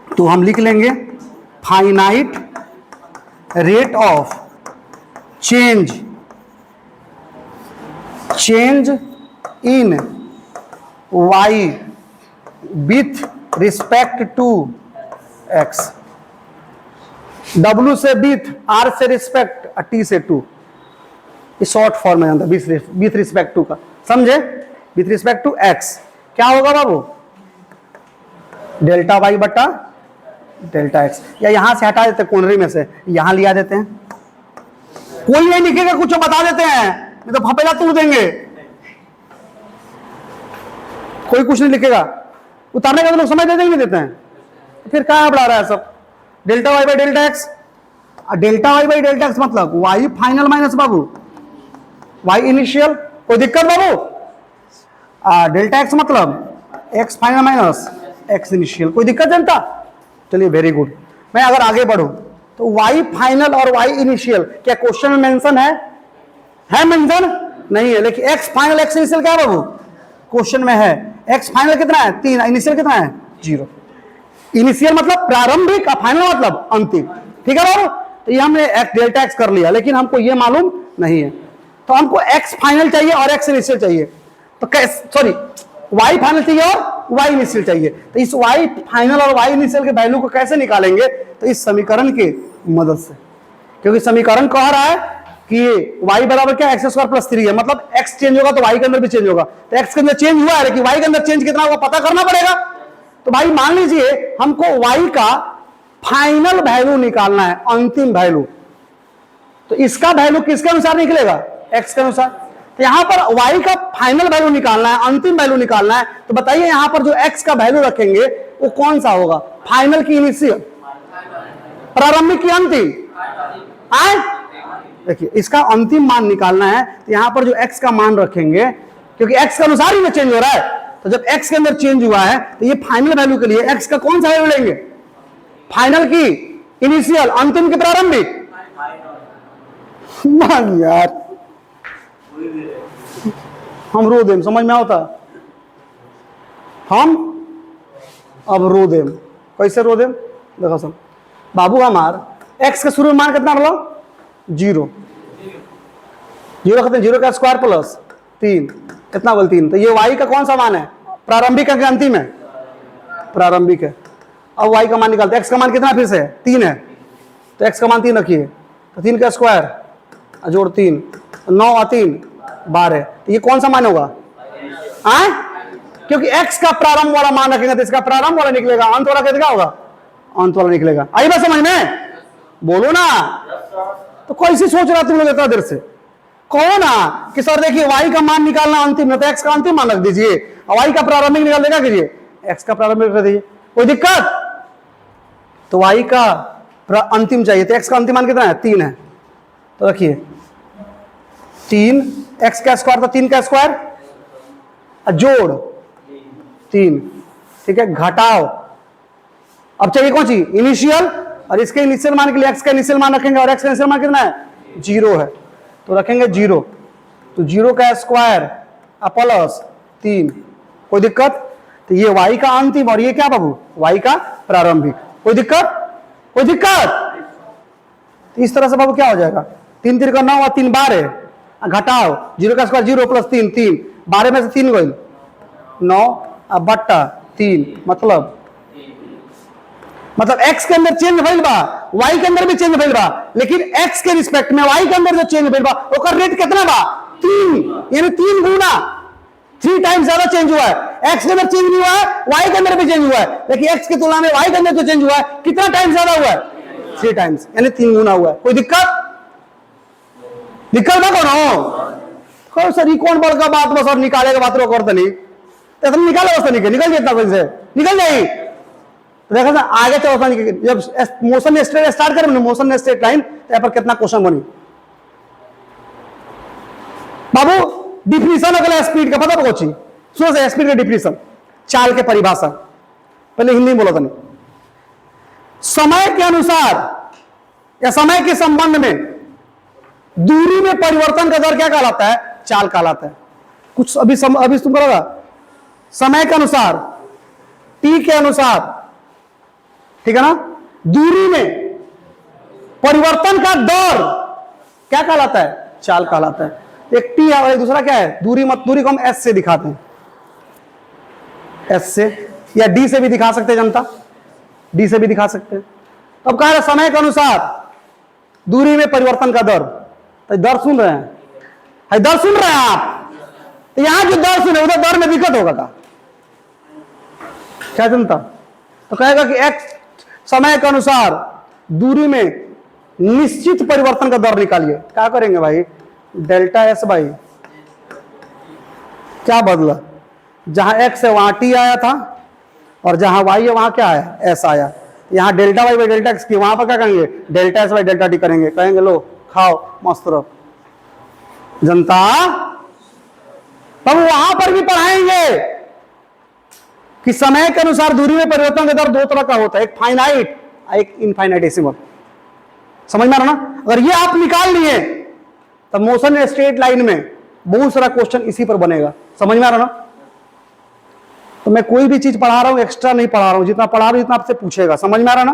तो हम लिख लेंगे finite rate of change in y with respect to x, w से विथ, r से रिस्पेक्ट, t से टू, शॉर्ट फॉर्म है विथ रिस्पेक्ट टू का, समझे, विथ रिस्पेक्ट टू x क्या होगा बाबू, डेल्टा वाई बटा डेल्टा एक्स, या यहां से हटा देते कोनरी में से, यहां लिया देते हैं, कोई नहीं लिखेगा, कुछ बता देते हैं, नहीं तो फपेला तोड़ देंगे, कोई कुछ नहीं लिखेगा, उतारने का तो लोग समझ देते ही नहीं देते हैं, तो फिर कहां बढ़ा रहा है सब, delta y by delta x, delta y by delta x मतलब वाई फाइनल माइनस बाबू वाई इनिशियल, कोई दिक्कत बाबू, डेल्टा एक्स मतलब x final minus x initial, कोई दिक्कत जनता। चलिए वेरी गुड। मैं अगर आगे बढ़ूं तो y फाइनल और y इनिशियल क्या क्वेश्चन में मेंशन है मेंशन नहीं है, लेकिन x फाइनल x इनिशियल क्या बाबू क्वेश्चन में है, x फाइनल कितना है 3, इनिशियल कितना है 0, इनिशियल मतलब प्रारंभिक और फाइनल मतलब अंतिम। ठीक है बाबू, तो ये हमने डेल्टा x कर लिया, लेकिन हमको ये मालूम नहीं है, तो हमको x फाइनल चाहिए और x इनिशियल चाहिए, तो सॉरी y फाइनल चाहिए और y इनिशियल चाहिए। तो इस y फाइनल और y इनिशियल के वैल्यू को कैसे निकालेंगे? तो इस समीकरण के मदद से, क्योंकि समीकरण कह रहा है कि y बराबर क्या एक्स स्क्वायर प्लस 3 है, मतलब x चेंज होगा तो y के अंदर भी चेंज होगा। तो x के अंदर चेंज हुआ है, लेकिन y के अंदर चेंज कितना होगा पता करना पड़ेगा। तो भाई मान लीजिए हमको y का फाइनल वैल्यू निकालना है, अंतिम वैल्यू, तो इसका वैल्यू किसके अनुसार निकलेगा? x के अनुसार। तो यहां पर y का फाइनल वैल्यू निकालना है, अंतिम वैल्यू निकालना है, तो बताइए यहां पर जो x का वैल्यू रखेंगे वो कौन सा होगा? फाइनल की इनिशियल, प्रारंभिक की अंतिम? आए देखिए इसका अंतिम मान निकालना है, तो यहां पर जो x का मान रखेंगे, क्योंकि x के अनुसार ही में चेंज हो रहा है, तो जब x के अंदर चेंज हुआ है तो ये फाइनल वैल्यू के लिए x का कौन सा वैल्यू लेंगे? फाइनल की इनिशियल, अंतिम की प्रारंभिक? मान यार हम रो देम, समझ में आता? हम अब रो देम, कैसे रो देम? देखो सब बाबू, हमार x के शुरू में मान कितना रहा? 0 कहते हैं 0 का स्क्वायर प्लस 3, कितना बोल 3। तो ये y का कौन सा मान है? प्रारंभिक है कि अंतिम है? प्रारंभिक है। अब y का मान निकालते, x का मान कितना फिर से? 3 है, तो x का मान 3 रखिए, तो 3 का स्क्वायर जोड़ 3, 9 और 3 12। तो ये कौन सा मान होगा? क्योंकि x का प्रारंभ वाला मान रखेंगे तो इसका प्रारंभ वाला निकलेगा, अंत वाला कितना होगा? अंत वाला निकलेगा। आई बात समझ में? बोलो ना। तो कैसे सोच रहा तुम लोग इतना देर से? कहो ना कि सर देखिए y का मान निकालना अंतिम में, तो x का अंतिम मान रख दीजिए, और y का प्रारंभिक निकाल देगा कीजिए, x का प्रारंभिक रख दीजिए, कोई दिक्कत? तो y का अंतिम चाहिए, तो x का अंतिम मान कितना है? 3 है, तो रखिए 3, x का स्क्वायर तो 3 का स्क्वायर जोड़ 3, ठीक है, घटाओ। अब चाहिए कौन सी? इनिशियल, और इसके इनिशियल मान के लिए x का इनिशियल मान रखेंगे, और x का इनिशियल मान कितना है? 0 है, तो रखेंगे 0, तो 0 का स्क्वायर प्लस 3, कोई दिक्कत? तो ये y का अंतिम और ये क्या बाबू? y का प्रारंभिक, कोई दिक्कत? कोई दिक्कत? तो इस तरह से बाबू क्या हो जाएगा? 3 3 का 9 और 3 12, घटाओ 0 का स्क्वायर 0 प्लस 3 3, 12 में से 3 गई 9 अब बट्टा 3, मतलब x के अंदर चेंज भइल बा, y के अंदर भी चेंज भइल बा, लेकिन x के रिस्पेक्ट में y के अंदर जो चेंज भइल बा ओकर रेट कितना बा? 3, यानी 3 गुना, 3 टाइम्स ज्यादा चेंज हुआ है। x के अंदर चेंज नहीं हुआ है, y के अंदर भी चेंज हुआ है, लेकिन x की तुलना में y के अंदर जो चेंज हुआ है कितना टाइम्स ज्यादा हुआ है? 3 टाइम्स, यानी 3 गुना हुआ है। कोई दिक्कत? दिक्कत ना कौन सर, कौन बड़का बात बस और निकालेगा बात रो कर नहीं, तो तुम निकालो बस, निकल जितना से निकल जाएगी। देखा था आगे चलो, जब मोशन स्ट्रेट स्टार्ट करें मोशन स्ट्रेट लाइन, तो यहाँ पर कितना क्वेश्चन बनी बाबू? डिफिनीशन अगला स्पीड का पता पहुंची, सुनो से स्पीड का डिफिनीशन, चाल के परिभाषा, पहले हिंदी में बोला था। समय के अनुसार या समय के संबंध में दूरी में परिवर्तन का दर क्या कहलाता है? चाल कहलाता है। कुछ अभी तुम करोगा, समय के अनुसार, टी के अनुसार, ठीक है ना, दूरी में परिवर्तन का दर क्या कहलाता है? चाल कहलाता है। एक टी है और एक दूसरा क्या है? दूरी। दूरी को हम एस से दिखाते हैं, एस से, या डी से भी दिखा सकते हैं जनता, डी से भी दिखा सकते हैं। अब कह रहे समय के अनुसार दूरी में परिवर्तन का दर, तो दर सुन रहे हैं? दर सुन रहे हैं आप? तो यहां जो दर सुने उधर दर में दिक्कत होगा क्या जनता? तो कहेगा कि एक्स समय के अनुसार दूरी में निश्चित परिवर्तन का दर निकालिए। क्या करेंगे भाई? डेल्टा एस बाई क्या बदला? जहां एक्स है वहां टी आया था, और जहां वाई है वहां क्या आया? एस आया। यहां delta y by delta x की, वहां पर क्या करेंगे? Delta s by delta t करेंगे। कहेंगे लो खाओ मस्त रहो जनता। तब वहां पर भी पढ़ाएंगे कि समय के अनुसार दूरी में परिवर्तन का दर 2 तरह का होता है, एक फाइनाइट, एक इनफाइनाइटेसिमल। समझ में आ रहा ना? अगर ये आप निकाल लिए तब मोशन स्ट्रेट लाइन में बहुत सारा क्वेश्चन इसी पर बनेगा। समझ में आ रहा ना? तो मैं कोई भी चीज पढ़ा रहा हूं, एक्स्ट्रा नहीं पढ़ा रहा हूं, जितना पढ़ा रहा हूं इतना आपसे पूछेगा। समझ में आ रहा ना?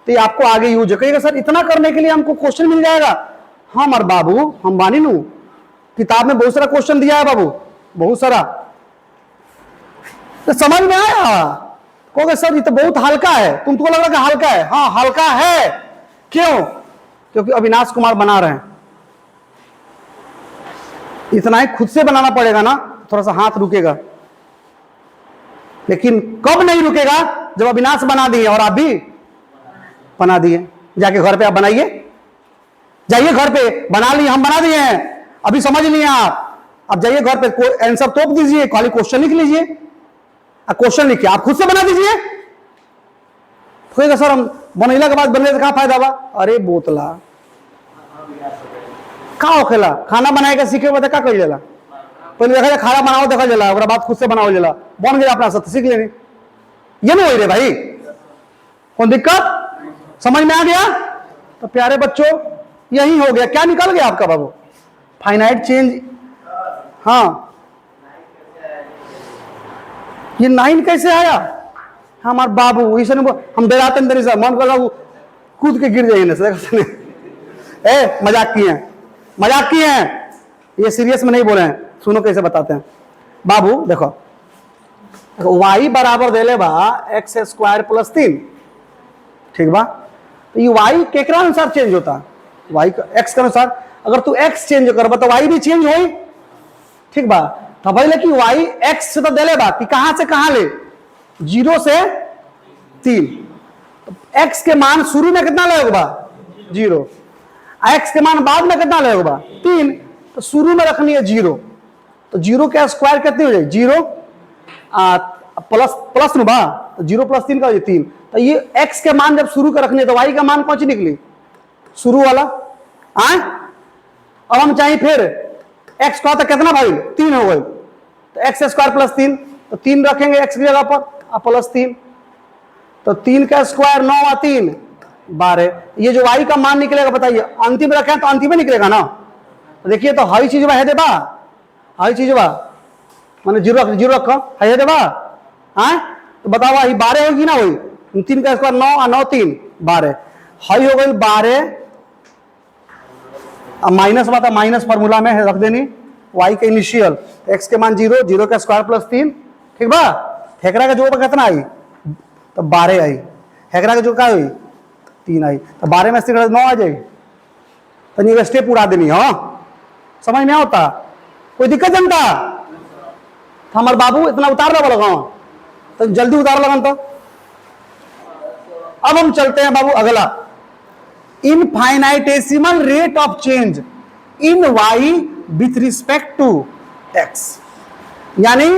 तो ये आपको आगे यूज है। कहिएगा सर इतना करने के लिए हमको क्वेश्चन मिल जाएगा? हाँ मर बाबू, हम बानी नू, किताब में बहुत सारा क्वेश्चन दिया है बाबू, बहुत सारा। तो समझ में आया? कहोगे सर ये तो बहुत हल्का है, तुमको लग रहा है कि हल्का है। हाँ हल्का है, क्यों? क्योंकि अविनाश कुमार बना रहे हैं। इतना ही खुद से बनाना पड़ेगा ना, थोड़ा सा हाथ रुकेगा, लेकिन कब नहीं रुकेगा? जब अविनाश बना दिए और आप भी बना दिए। जाके घर पे आप बनाइए, जाइए घर पे, बना लिए, हम बना दिए हैं, अभी समझ लिए आप। अब जाइए घर पे, आंसर तोप दीजिए, खाली क्वेश्चन लिख लीजिए, क्वेश्चन लिख के आप खुद से बना दीजिए। सर हम बनैला के बाद बनने से क्या फायदा बा? अरे बोतला का होखेला, खाना बनाए के सीखे बता का कइल जाला? पहले देखा खाना बनाओ देखा जाला, ओकरा बाद खुद से बनाओ जाला, बन गया अपना साथ सीख लेनी। ये नहीं हो रे भाई, कौन दिक्कत? समझ में आ गया? तो प्यारे बच्चों यही हो गया। क्या निकल गया आपका बाबू? Finite change. हाँ ये 9 कैसे आया? हमारे बाबू इसे हम डराते अंदर से मन कर कूद के गिर जाइए। ए मजाक किए हैं, मजाक किए हैं, ये सीरियस में नहीं बोले हैं। सुनो कैसे बताते हैं बाबू। देखो y बराबर दे ले बा एक्स स्क्वायर प्लस 3, ठीक बा? तो ये y केकरा अनुसार चेंज होता? y x के अनुसार। अगर तू x चेंज करबा तो y भी चेंज होई, ठीक बा? तो भाई लेकिन y x से तो देले बा कि कहां से कहां ले, 0 से 3। तो x के मान शुरू में कितना लेगा बा? 0। x के मान बाद में कितना लेगा बा? 3। तो शुरू में रखनी है 0, तो 0 का स्क्वायर कितनी हो जाएगी? 0 प्लस प्लस न बा, तो 0 प्लस 3 का हो जाए 3। तो ये x के मान जब शुरू का रखनी है तो y का मान कौन सी निकली? शुरू वाला। अब हम चाहिए फिर x का तो कितना भाई? 3 हो गई, तो एक्स स्क्वायर प्लस 3, तो 3 रखेंगे x की जगह पर प्लस 3, तो 3 का स्क्वायर 9 और 3 12। ये जो y का मान निकलेगा बताइए, अंतिम रखें तो अंतिम में निकलेगा ना। तो देखिए तो हाई चीज है देबा, हाई चीज बा मैंने 0 रखो है देबा। तो बताओ ये 12 होगी ना? वही 3 का स्क्वायर 9 और 9 3 12, हाई हो गई 12। अब माइनस बात माइनस फॉर्मूला में रख देनी y के इनिशियल, x के मान 0, 0 का स्क्वायर प्लस 3, ठीक बा? हेकरा का जो कितना आई? तो 12 आई। हेकरा का जो क्या हुई? 3 आई। तो 12 में से 9 आ जाएगी, तो नहीं स्टेप उड़ा देनी। हाँ समझ में होता? कोई दिक्कत जनता? तो हमारे बाबू इतना उतार रहा लगा, तो जल्दी उतार लगन। तो अब हम चलते हैं बाबू अगला, infinitesimal rate of change in y with respect to x, यानी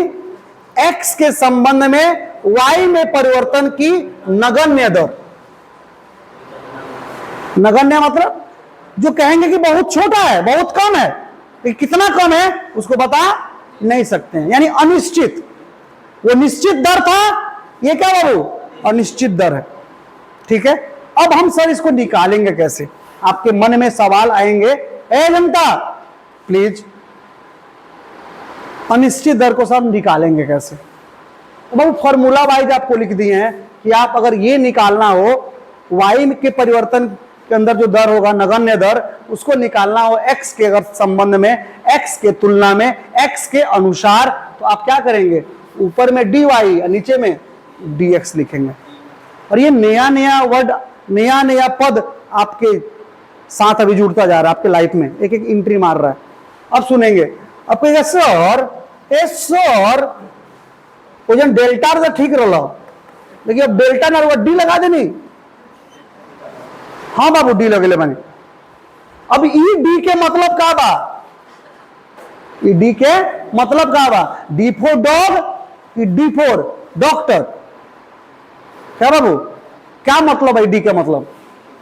x के संबंध में y में परिवर्तन की नगण्य दर। नगण्य मतलब जो कहेंगे कि बहुत छोटा है, बहुत कम है, लेकिन कितना कम है उसको बता नहीं सकते हैं, यानी अनिश्चित। वो निश्चित दर था, ये क्या बाबू? अनिश्चित दर है, ठीक है? अब हम सर इसको निकालेंगे कैसे? आपके मन में सवाल आएंगे, ए जनता प्लीज अनिश्चित दर को सर निकालेंगे कैसे? तो फॉर्मूला वाइज आपको लिख दिए हैं कि आप अगर ये निकालना हो y के परिवर्तन के अंदर जो दर होगा नगण्य दर, उसको निकालना हो x के अगर संबंध में, x के तुलना में, x के अनुसार, तो आप क्या करेंगे? ऊपर में dy और नीचे में dx लिखेंगे। और ये नया नया वर्ड, नया नया पद आपके साथ अभी जुड़ता जा रहा है, आपके लाइफ में एक एक एंट्री मार रहा है। अब सुनेंगे, अब कहेगा सर सर वो जन डेल्टा से ठीक रहा, लेकिन अब डेल्टा ना डी लगा देनी। हाँ बाबू डी लगे बने। अब ई डी के मतलब का बा? ई डी के मतलब का बा? D for dog, D for doctor. क्या बाबू क्या मतलब है डी के मतलब?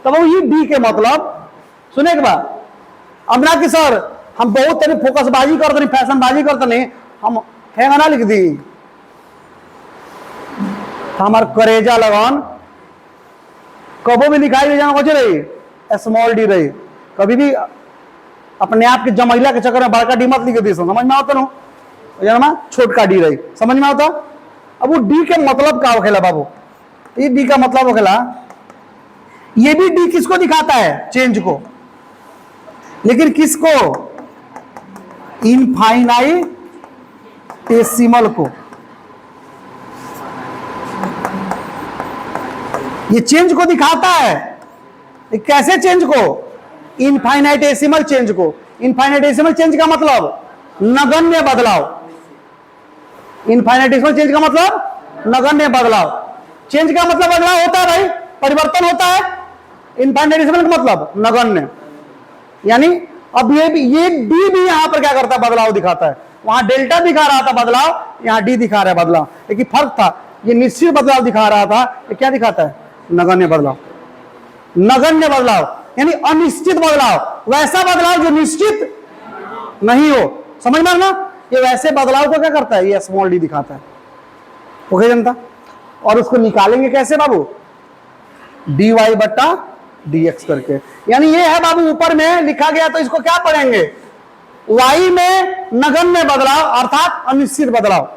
तब ये डी के मतलब सुने के बाद अब ना कि सर हम बहुत तरी फोकस बाजी करते नहीं, फैशन बाजी करते नहीं, हम हैंग ना लिख दी। हमार करेजा लगन कबो भी लिखाई नहीं जाना कुछ रही स्मॉल डी रही, कभी भी अपने आप के जमैला के चक्कर में बड़का डी मत लिख दी। समझ में आता ना? छोटका डी रही, समझ में आता? अब वो डी के मतलब का होखेला बाबू? ये डी का मतलब होखेला, ये भी डी किसको दिखाता है? चेंज को, लेकिन किसको? इनफाइनाइटेसिमल को। ये चेंज को दिखाता है। ये कैसे चेंज को? इनफाइनाइटेसिमल चेंज को। इनफाइनाइटेसिमल चेंज का मतलब नगण्य बदलाव। इनफाइनाइटेसिमल चेंज का मतलब नगण्य बदलाव। चेंज का मतलब बदलाव होता है भाई, परिवर्तन होता है। इनफाइनाइटेसिमल का मतलब नगण्य। यानी अब ये डी भी यहां पर क्या करता है? बदलाव दिखाता है। वहां डेल्टा दिखा रहा था बदलाव, यहां डी दिखा रहा है बदलाव। लेकिन फर्क था, ये निश्चित बदलाव दिखा रहा था, ये क्या दिखाता है? नगण्य बदलाव। नगण्य बदलाव यानी अनिश्चित बदलाव, वैसा बदलाव जो निश्चित नहीं हो। समझ में ना? ये वैसे बदलाव को क्या करता है? ये स्मॉल डी दिखाता है। ओके जनता? और उसको निकालेंगे कैसे बाबू? डी वाई बट्टा डी एक्स करके। यानी ये है बाबू, ऊपर में लिखा गया, तो इसको क्या पढ़ेंगे? वाई में नगण्य बदलाव अर्थात अनिश्चित बदलाव,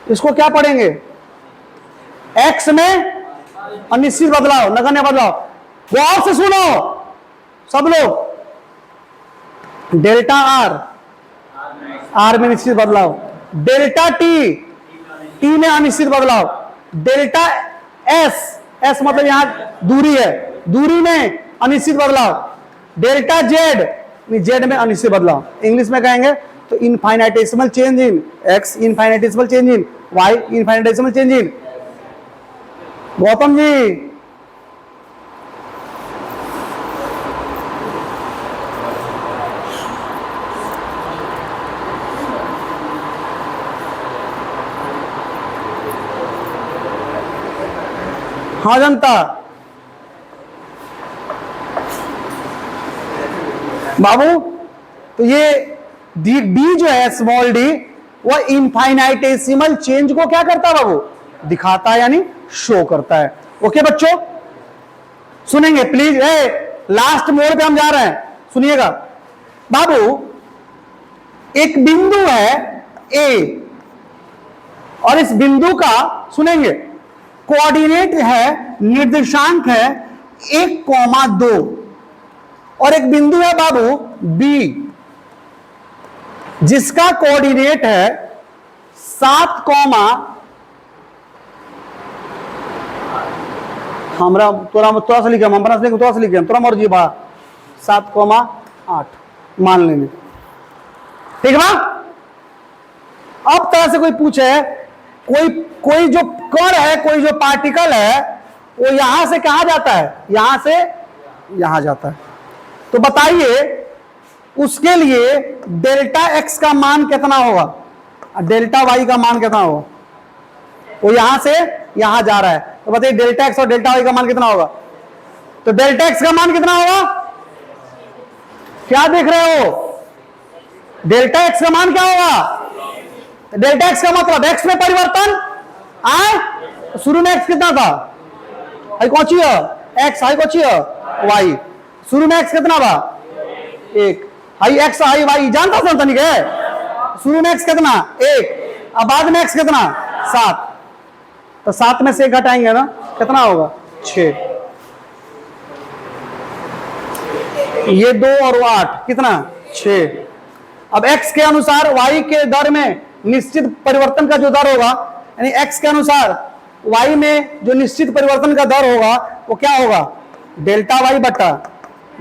इसको क्या पढ़ेंगे? एक्स में अनिश्चित बदलाव, नगण्य बदलाव। गौर से सुनो सब लोग, डेल्टा आर, आर में निश्चित बदलाव। डेल्टा टी, टी में अनिश्चित बदलाव। डेल्टा एस, एस मतलब यहां दूरी है, दूरी में अनिश्चित बदलाव। डेल्टा जेड, जेड में अनिश्चित बदलाव। इंग्लिश में कहेंगे तो infinitesimal change in x, infinitesimal change in y, infinitesimal change in. Gautam ji हाँ जनता, बाबू तो ये डी जो है स्मॉल डी, वो इनफाइनाइटेसिमल चेंज को क्या करता है बाबू? दिखाता है, यानी शो करता है। ओके बच्चों, सुनेंगे प्लीज। लास्ट मोड पे हम जा रहे हैं, सुनिएगा बाबू। एक बिंदु है ए, और इस बिंदु का सुनेंगे कोऑर्डिनेट है, निर्देशांक है 1,2, और एक बिंदु है बाबू बी जिसका कोऑर्डिनेट है 7, हमरा तोरा से लिखे, हम अपना से तोरा से लिखे, तोरा मर्जी बा, 7,8 मान लेंगे। ठीक है? अब तरह से कोई पूछे, कोई जो कण है, कोई जो पार्टिकल है, वो यहां से कहां जाता है? यहां से यहां जाता है। तो बताइए उसके लिए डेल्टा एक्स का मान कितना होगा, डेल्टा वाई का मान कितना होगा? वो यहां से यहां जा रहा है, तो बताइए डेल्टा एक्स और डेल्टा वाई का मान कितना होगा? तो डेल्टा एक्स का मान कितना होगा? क्या देख रहे हो? डेल्टा एक्स का मान क्या होगा? डेल्टा एक्स का मतलब एक्स में परिवर्तन आए। शुरू में एक्स कितना था? हाई कौची है? एक्स, हाई कौची है? वाई। शुरू में एक्स कितना था? 1। हाई एक्स हाई वाई जानता था नहीं है? शुरू में एक्स कितना? 1। अब बाद में एक्स कितना? 7। तो 7 में से 1 घटाएंगे ना, कितना होगा? 6। ये 2 और 8 कितना? 6। अब x के अनुसार y के दर में निश्चित परिवर्तन का जो दर होगा, यानी x के अनुसार y में जो निश्चित परिवर्तन का दर होगा वो क्या होगा? डेल्टा y बट्टा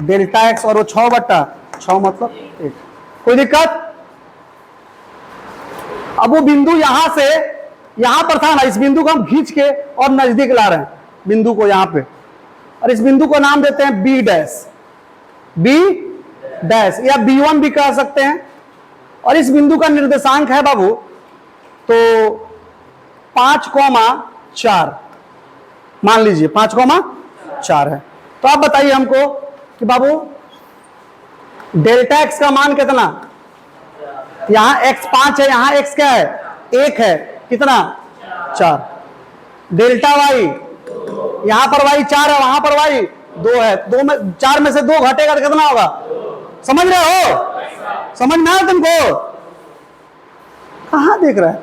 डेल्टा x, और वो 6/6 मतलब 1। कोई दिक्कत? अब वो बिंदु यहां से यहां पर था ना, इस बिंदु को हम खींच के और नजदीक ला रहे हैं बिंदु को यहां पे, और इस बिंदु को नाम देते हैं बी डैश, बी डैश या B1 भी कह सकते हैं। और इस बिंदु का निर्देशांक है बाबू तो 5,4 मान लीजिए, 5,4 है। तो आप बताइए हमको कि बाबू डेल्टा एक्स का मान कितना? यहां x 5 है, यहां x क्या है? 1 है, कितना? 4। डेल्टा वाई, यहां पर y 4 है, वहां पर y 2 है, 2 में 4 में से 2 घटेगा तो कितना होगा? समझ रहे हो? समझ में आया तुमको? कहां देख रहा है?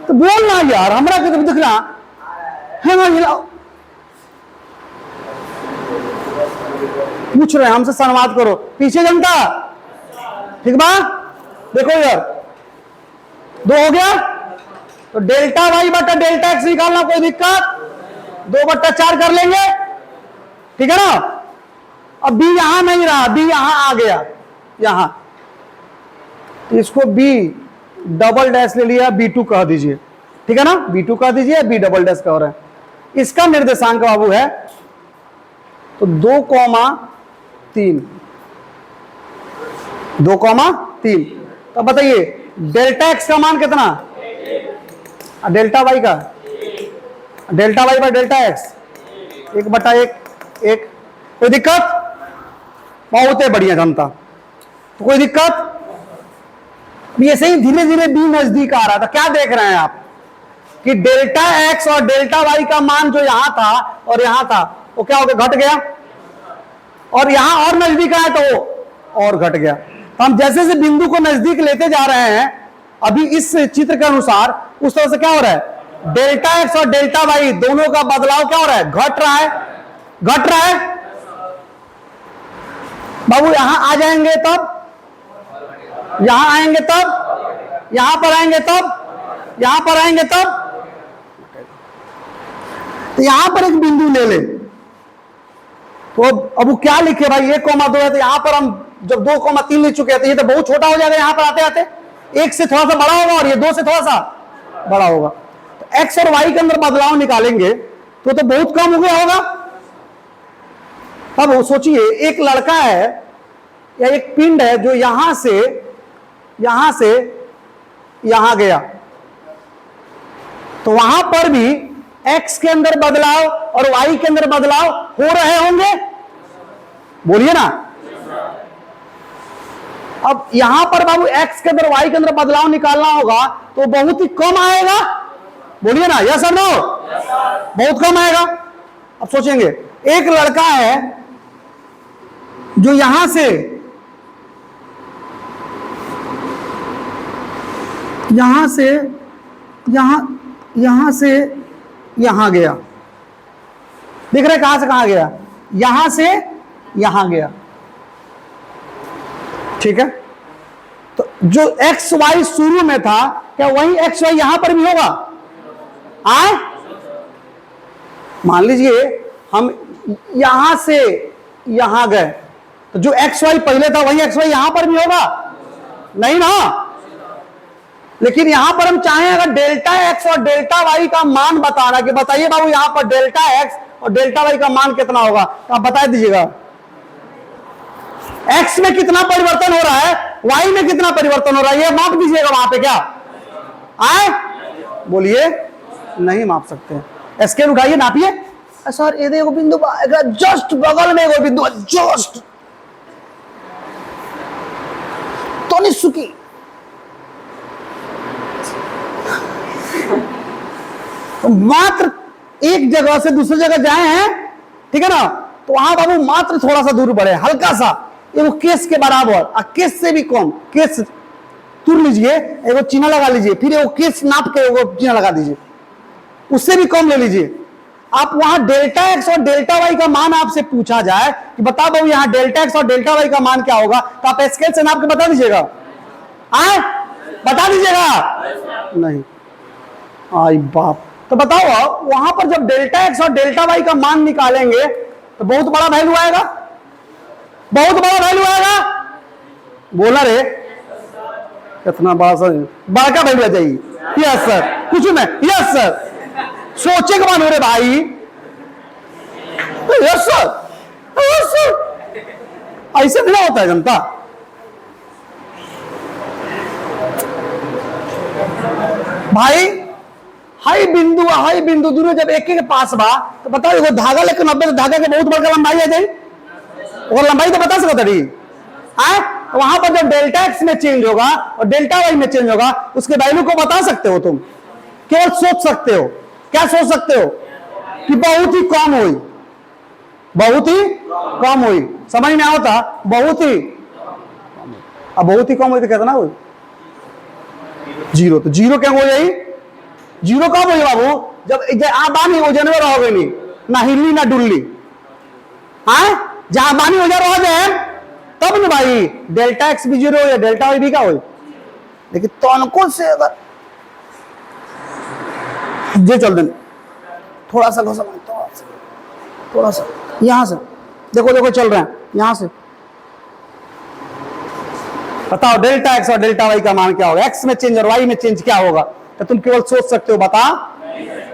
तो बोलना यार, हमरा के दिख रहा है ना, हिलाओ। पूछ रहे हैं हमसे, संवाद करो। पीछे जनता, ठीक बा? देखो यार, 2 हो गया, तो डेल्टा वाई बटा डेल्टा एक्स निकालना, कोई दिक्कत 2/4 कर लेंगे, ठीक है ना। अब बी यहां नहीं रहा, बी यहां आ गया, यहां, इसको बी डबल डैश ले लिया, B2 कह दीजिए, ठीक है ना, B2 कह दीजिए, बी डबल डैश कह रहे हैं। इसका निर्देशांक बाबू है तो 2,3, 2,3। तो बताइए डेल्टा एक्स का मान कितना, डेल्टा वाई का, delta y by delta x 1/1, 1। कोई दिक्कत? बहुत ही बढ़िया जनता, तो कोई दिक्कत? ये सही धीरे धीरे बी नजदीक आ रहा था। क्या देख रहे हैं आप कि डेल्टा एक्स और डेल्टा वाई का मान जो यहां था और यहां था वो क्या हो गया, घट गया, और यहां और नजदीक आया तो वो और घट गया। तो हम जैसे जैसे बिंदु को नजदीक लेते जा रहे हैं, अभी इस चित्र के अनुसार उस तरह से क्या हो रहा है, डेल्टा एक्स और डेल्टा वाई दोनों का बदलाव क्या हो रहा है, घट रहा है, घट रहा है। बाबू यहां आ जाएंगे तब, यहां आएंगे तब, यहां पर आएंगे तब, यहां पर आएंगे तब, तो यहां पर एक बिंदु ले ले, तो अब वो क्या लिखे भाई, 1,2 है, तो यहां पर हम जब 2,3 लिख चुके हैं तो ये तो बहुत छोटा हो जाएगा, यहां पर आते आते 1 से थोड़ा सा बड़ा होगा और ये 2 से थोड़ा सा बड़ा होगा। तो एक्स और वाई के अंदर बदलाव निकालेंगे तो बहुत कम हो गया होगा। अब वो सोचिए एक लड़का है या एक पिंड है जो यहां से यहां गया, तो वहां पर भी एक्स के अंदर बदलाव और वाई के अंदर बदलाव हो रहे होंगे, बोलिए ना। अब यहां पर बाबू एक्स के अंदर वाई के अंदर बदलाव निकालना होगा तो बहुत ही कम आएगा, बोलिए ना, यस और नो, बहुत कम आएगा। अब सोचेंगे एक लड़का है जो यहां से यहां गया, देख रहे कहां से कहां गया, यहां से यहां गया, ठीक है। तो जो एक्स वाई शुरू में था क्या वही एक्स वाई यहां पर भी होगा? आए मान लीजिए हम यहां से यहां गए तो जो एक्स वाई पहले था वही एक्स वाई यहां पर भी होगा, नहीं ना। लेकिन यहां पर हम चाहें अगर डेल्टा एक्स और डेल्टा वाई का मान बताना, कि बताइए बाबू यहां पर डेल्टा एक्स और डेल्टा वाई का मान कितना होगा, तो आप बता दीजिएगा। एक्स में कितना परिवर्तन हो रहा है, वाई में कितना परिवर्तन हो रहा है, ये माप दीजिएगा वहां पे। क्या आए बोलिए, नहीं माप सकते। स्केल उठाइए, नापिए। सर ये देखो बिंदु जस्ट बगल में एगो बिंदु, जस्ट तो नहीं सुखी, तो मात्र एक जगह से दूसरी जगह जाए हैं, ठीक है ना, तो वहां बाबू मात्र थोड़ा सा दूर बढ़े, हल्का सा, एगो केस के बराबर और केस से भी कम, केस तुर लीजिए, एगो चिन्ह लगा लीजिए, फिर एगो केस नाप के एगो चिन्ह लगा दीजिए, उससे भी कम ले लीजिए। आप वहां डेल्टा एक्स और डेल्टा वाई का मान आपसे पूछा जाए कि बताओ बाबू यहाँ डेल्टा एक्स और डेल्टा वाई का मान क्या होगा, तो आप स्केल से नाप के बता दीजिएगा। आए बता दीजिएगा, नहीं आई बाप। तो बताओ वहां पर जब डेल्टा एक्स और डेल्टा वाई का मान निकालेंगे तो बहुत बड़ा वैल्यू आएगा, बहुत बड़ा वैल्यू आएगा, बोला रे कितना बड़ा सर, बड़ा वैल्यू आ जाएगी। यस सर, कुछ नहीं, यस सर, सोचे के मान हो रहे भाई, यस सर, यस सर, ऐसे नहीं होता है जनता। भाई हाई बिंदु दोनों जब एक के पास बा तो बताओ एगो धागा लेकर 90 तो धागा के बहुत बड़का लंबाई आ जाए, और लंबाई तो बता सकता रही आए। वहां पर जब डेल्टा एक्स में चेंज होगा और डेल्टा वाई में चेंज होगा उसके वैल्यू को बता सकते हो तुम, केवल सोच सकते हो। क्या सोच सकते हो कि बहुत ही कम हुई, बहुत ही कम हुई, समझ में आता, बहुत ही, अब बहुत ही कम हुई तो कितना हुई, जीरो। तो जीरो क्या हो जाएगी, जीरो कब हुई बाबू, जब आप बानी हो जानवर रहोगे नहीं, ना हिल्ली ना डुल्ली, हाँ जहां बानी हो जा रहा जाए तब ना भाई डेल्टा एक्स भी जीरो हो या डेल्टा वाई भी क्या हो। लेकिन तनको से अगर ये चल दें थोड़ा सा घोषणा तो थोड़ा सा यहां से देखो, देखो चल रहे हैं यहां से। बताओ डेल्टा एक्स और डेल्टा वाई का मान क्या होगा, एक्स में चेंज और वाई में चेंज क्या होगा? तो तुम केवल सोच सकते हो, बता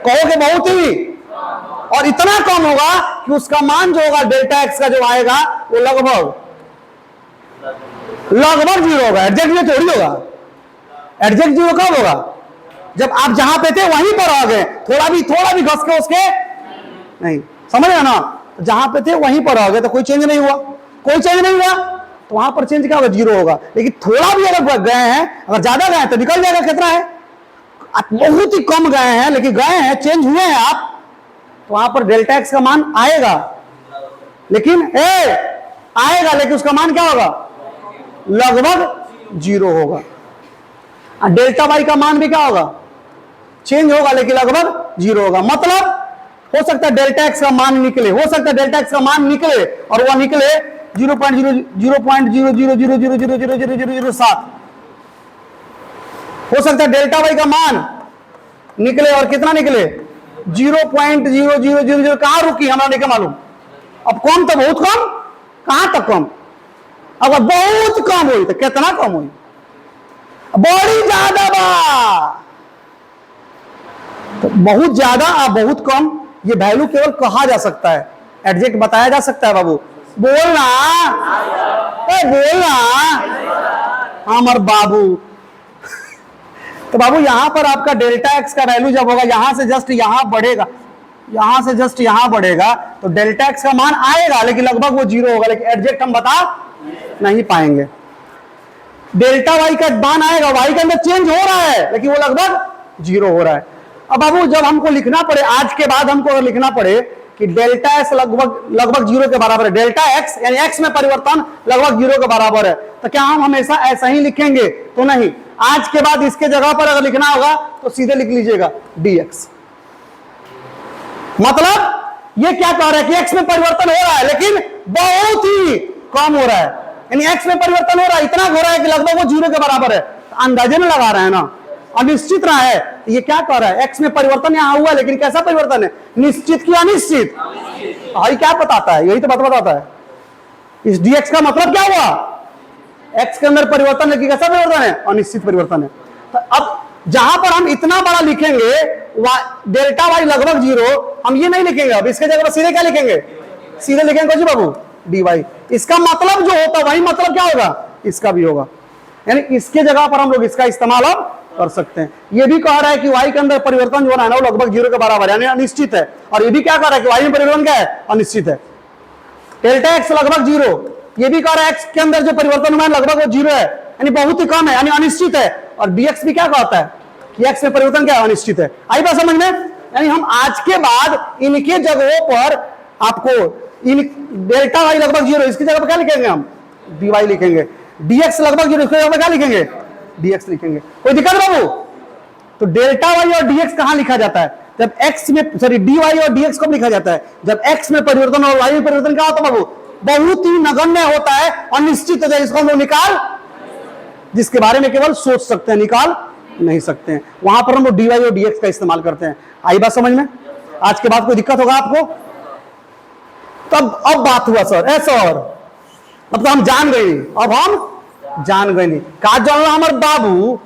कहोगे बहुत ही, और इतना कम होगा कि उसका मान जो होगा डेल्टा एक्स का जो आएगा वो लगभग जीरो होगा। एडजेक्ट जीरो थोड़ी होगा। एडजेक्ट जीरो कब होगा? जब आप जहां पे थे वहीं पर आ गए, थोड़ा भी घस के उसके नहीं, समझ रहे ना? जहां पे थे वहीं पर आ गए तो कोई चेंज नहीं हुआ, कोई चेंज नहीं हुआ, तो वहां पर चेंज क्या होगा? जीरो होगा। लेकिन थोड़ा भी अगर गए हैं, अगर ज्यादा गए तो निकल जाएगा। कितना है? आप बहुत ही कम गए हैं लेकिन गए हैं, चेंज हुए हैं आप, तो वहां पर डेल्टा एक्स का मान आएगा, लेकिन आएगा, लेकिन उसका मान क्या होगा? लगभग जीरो होगा। डेल्टा वाई का मान भी क्या होगा? चेंज होगा लेकिन लगभग जीरो होगा। मतलब हो सकता है डेल्टा एक्स का मान निकले, हो सकता है डेल्टा एक्स का मान निकले और वह निकले 0.0000000007। हो सकता है डेल्टा वाई का मान निकले और कितना निकले? 0.0000। कहां रुकी हमारा नहीं मालूम। अब कम तो बहुत कम, कहां तक कम? अगर बहुत कम हुई तो कितना कम हुई? बड़ी ज्यादा बा, तो बहुत ज्यादा और बहुत कम, ये वैल्यू केवल कहा जा सकता है, एडजेक्ट बताया जा सकता है। बाबू बोलना, बोलना हमार बाबू। तो बाबू यहां पर आपका डेल्टा एक्स का वैल्यू जब होगा, यहां से जस्ट यहां बढ़ेगा, यहां से जस्ट यहां बढ़ेगा, तो डेल्टा एक्स का मान आएगा लेकिन लगभग वो जीरो होगा, लेकिन एडजेक्ट हम बता नहीं पाएंगे। डेल्टा वाई का मान आएगा, वाई के अंदर चेंज हो रहा है लेकिन वो लगभग जीरो हो रहा है। अब बाबू जब हमको लिखना पड़े, आज के बाद हमको अगर लिखना पड़े कि डेल्टा एक्स लगभग जीरो के बराबर है, डेल्टा एक्स यानी एक्स में परिवर्तन लगभग जीरो के बराबर है, तो क्या हम हमेशा ऐसा ही लिखेंगे? तो नहीं। आज के बाद इसके जगह पर अगर लिखना होगा तो सीधे लिख लीजिएगा dx। मतलब ये क्या कह रहा है कि एक्स में परिवर्तन हो रहा है लेकिन बहुत ही कम हो रहा है, यानी एक्स में परिवर्तन हो रहा है, इतना हो रहा है कि लगभग वो जीरो के बराबर है। तो अंदाजे में लगा रहे हैं ना, अनिश्चित रहा है। ये क्या कह रहा है? एक्स में परिवर्तन यहां हुआ लेकिन कैसा परिवर्तन है? निश्चित की अनिश्चित? भाई क्या बताता है? यही तो बात बताता है। इस dx का मतलब क्या हुआ? एक्स के अंदर परिवर्तन लेकिन कैसा परिवर्तन है? अनिश्चित परिवर्तन है। तो अब जहां पर हम इतना बड़ा लिखेंगे डेल्टा वाई लगभग जीरो, हम ये नहीं लिखेंगे, अब इसके जगह पर सीधे क्या लिखेंगे? सीधे लिखेंगे जी बाबू dy। इसका मतलब जो होता वही मतलब क्या होगा? इसका भी होगा, यानी इसके जगह पर हम लोग इसका इस्तेमाल अब कर सकते हैं। ये भी कह रहा है कि y के अंदर परिवर्तन जो है ना वो लगभग जीरो के बराबर यानी अनिश्चित है, और ये भी क्या कह रहा है कि y में परिवर्तन क्या है? अनिश्चित है। डेल्टा एक्स लगभग जीरो, ये भी कह रहा है एक्स के अंदर जो परिवर्तन हुआ है लगभग वो जीरो है, यानी बहुत ही कम है, यानी अनिश्चित है। और dx भी क्या कहता है कि एक्स में परिवर्तन क्या है? अनिश्चित है। आई बात समझ में? यानी हम आज के बाद इनके जगहों पर आपको डेल्टा वाई लगभग जीरो, इसकी जगह पर क्या लिखेंगे? हम dy लिखेंगे। dx लगभग जीरो, इसकी जगह पर क्या लिखेंगे? dx लिखेंगे। कोई दिक्कत बाबू? तो डेल्टा वाई और dx कहां लिखा जाता है? जब x में, सॉरी dy और dx कब लिखा जाता है? जब x में परिवर्तन और y में परिवर्तन क्या होता है बाबू? बहुत ही नगण्य होता है, अनिश्चित होता है, इसको हम लोग निकाल, जिसके बारे में केवल सोच सकते हैं, निकाल नहीं सकते हैं, वहां पर हम लोग dy और dx का इस्तेमाल करते हैं। आई बात समझ में? आज के बाद कोई दिक्कत होगा आपको? तब अब बात हुआ सर, सर अब तो हम जान गए, अब हम जान गए नहीं का जल हमार बाबू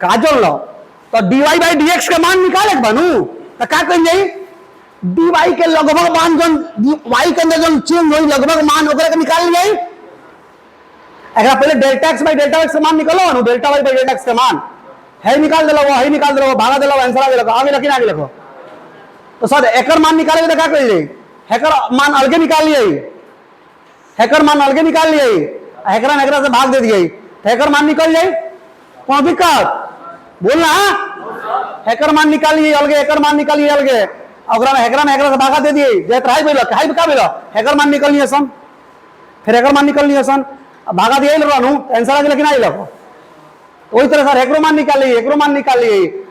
का जल तो dy बाई dx का मान निकाले बनू तो क्या करेंगे? dy के लगभग मान जो y के अंदर जो चेंज हुई लगभग मान ओकरा के निकाल लिए। अगर पहले delta x by delta x का मान निकालो ना, delta y by delta x का मान है निकाल दिलो, है निकाल दिलो, भागा दिलो, आंसर आ गेलो, आगे लखी ना आगे लिखो। तो सर एकर मान निकाले तो क्या करिए? हैकर मान अलगे निकाल लिए, हैकर मान अलगे निकाल लिए, हैकरा हैकरा से भाग दे दिए, हैकर मान निकल जाए, कौन दिक्कत? बोलना हैकर मान निकालिए अलगे, हैकर मान निकालिए अलगे, अगर हैकरा से भागा दे दिए, जे ट्राई बोलो काहे का बोलो हैकर मान निकल लिए सन, फिर हैकर मान निकल लिए सन, भागा दिए रहनु आंसर आ गेल कि नहीं लगो। वही तरह सर हैकरो मान निकालिए, हैकरो मान निकालिए,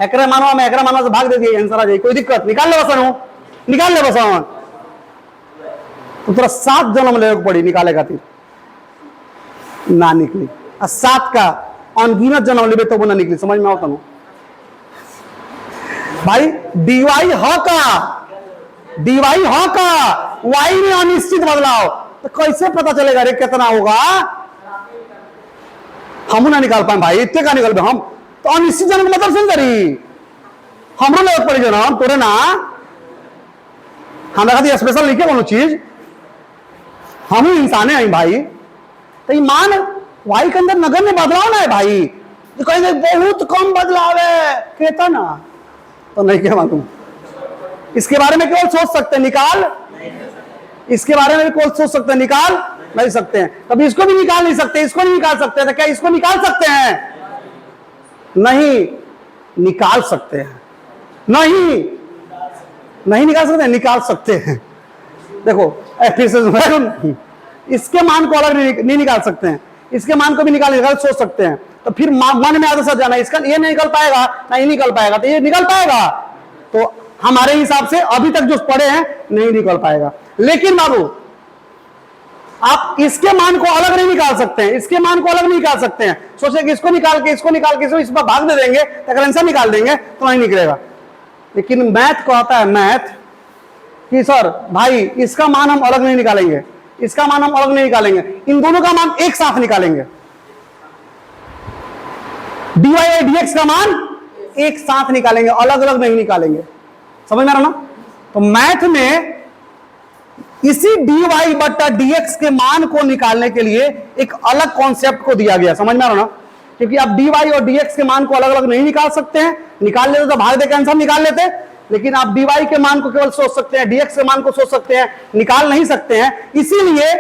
हैकर मानवा में हैकर मानवा से भाग दे दिए, आंसर आ जाए, कोई दिक्कत? निकाल ले बसन, निकाल ले बसन। तो तोरा 7 जन्म ले पड़ी निकाले खातिर ना निकली, 7 का अनगिनत जन्म लेबे तो वो ना निकली। समझ में आता भाई? dy ह का dy हो का y में अनिश्चित बदलाव, तो कैसे पता चलेगा रे कितना होगा? हम ना निकाल पाए भाई, इतने का निकल पाए हम तो अनिश्चित जन्म मतलब सुन करी हमरो लोग पड़े जन्म तोरे ना हम रखा स्पेशल लिखे कोनो चीज, हम ही इंसान है भाई। तो ईमान वाई के अंदर नगण्य बदलाव ना है भाई, तो कहेंगे बहुत कम बदलाव है कहता ना, तो नहीं क्या मालूम। इसके बारे में केवल सोच सकते हैं, निकाल इसके बारे में केवल सोच सकते हैं, निकाल नहीं सकते हैं। कभी इसको भी निकाल नहीं सकते, इसको नहीं निकाल सकते, तो क्या इसको निकाल सकते हैं? नहीं निकाल सकते हैं, नहीं नहीं निकाल सकते, निकाल सकते हैं। देखो फिर से इसके मान को अलग नहीं निकाल सकते हैं, इसके मान को भी निकाल सोच सकते हैं, तो फिर मन में आधा सर जाना, इसका ये नहीं निकल पाएगा, नहीं निकल पाएगा, तो ये निकल पाएगा, तो हमारे हिसाब से अभी तक जो पढ़े हैं नहीं निकल पाएगा। लेकिन बाबू आप इसके मान को अलग नहीं निकाल सकते हैं, इसके मान को अलग नहीं निकाल सकते हैं। सोचे कि इसको निकाल के इस पर भाग दे देंगे तो आंसर निकाल देंगे तो नहीं निकलेगा। लेकिन मैथ को आता है मैथ कि सर भाई इसका मान हम अलग नहीं निकालेंगे, इसका मान हम अलग नहीं निकालेंगे, इन दोनों का मान एक साथ निकालेंगे, dy और dx का मान एक साथ निकालेंगे, अलग अलग नहीं निकालेंगे। समझ में आ रहा ना? तो मैथ में इसी dy बट्टा dx के मान को निकालने के लिए एक अलग कॉन्सेप्ट को दिया गया। समझ में आ रहा ना? क्योंकि आप dy और dx के मान को अलग अलग नहीं निकाल सकते हैं, निकाल लेते तो भाग दे के आंसर निकाल लेते, लेकिन आप dy के मान को केवल सोच सकते हैं, dx के मान को सोच सकते हैं, निकाल नहीं सकते हैं। इसीलिए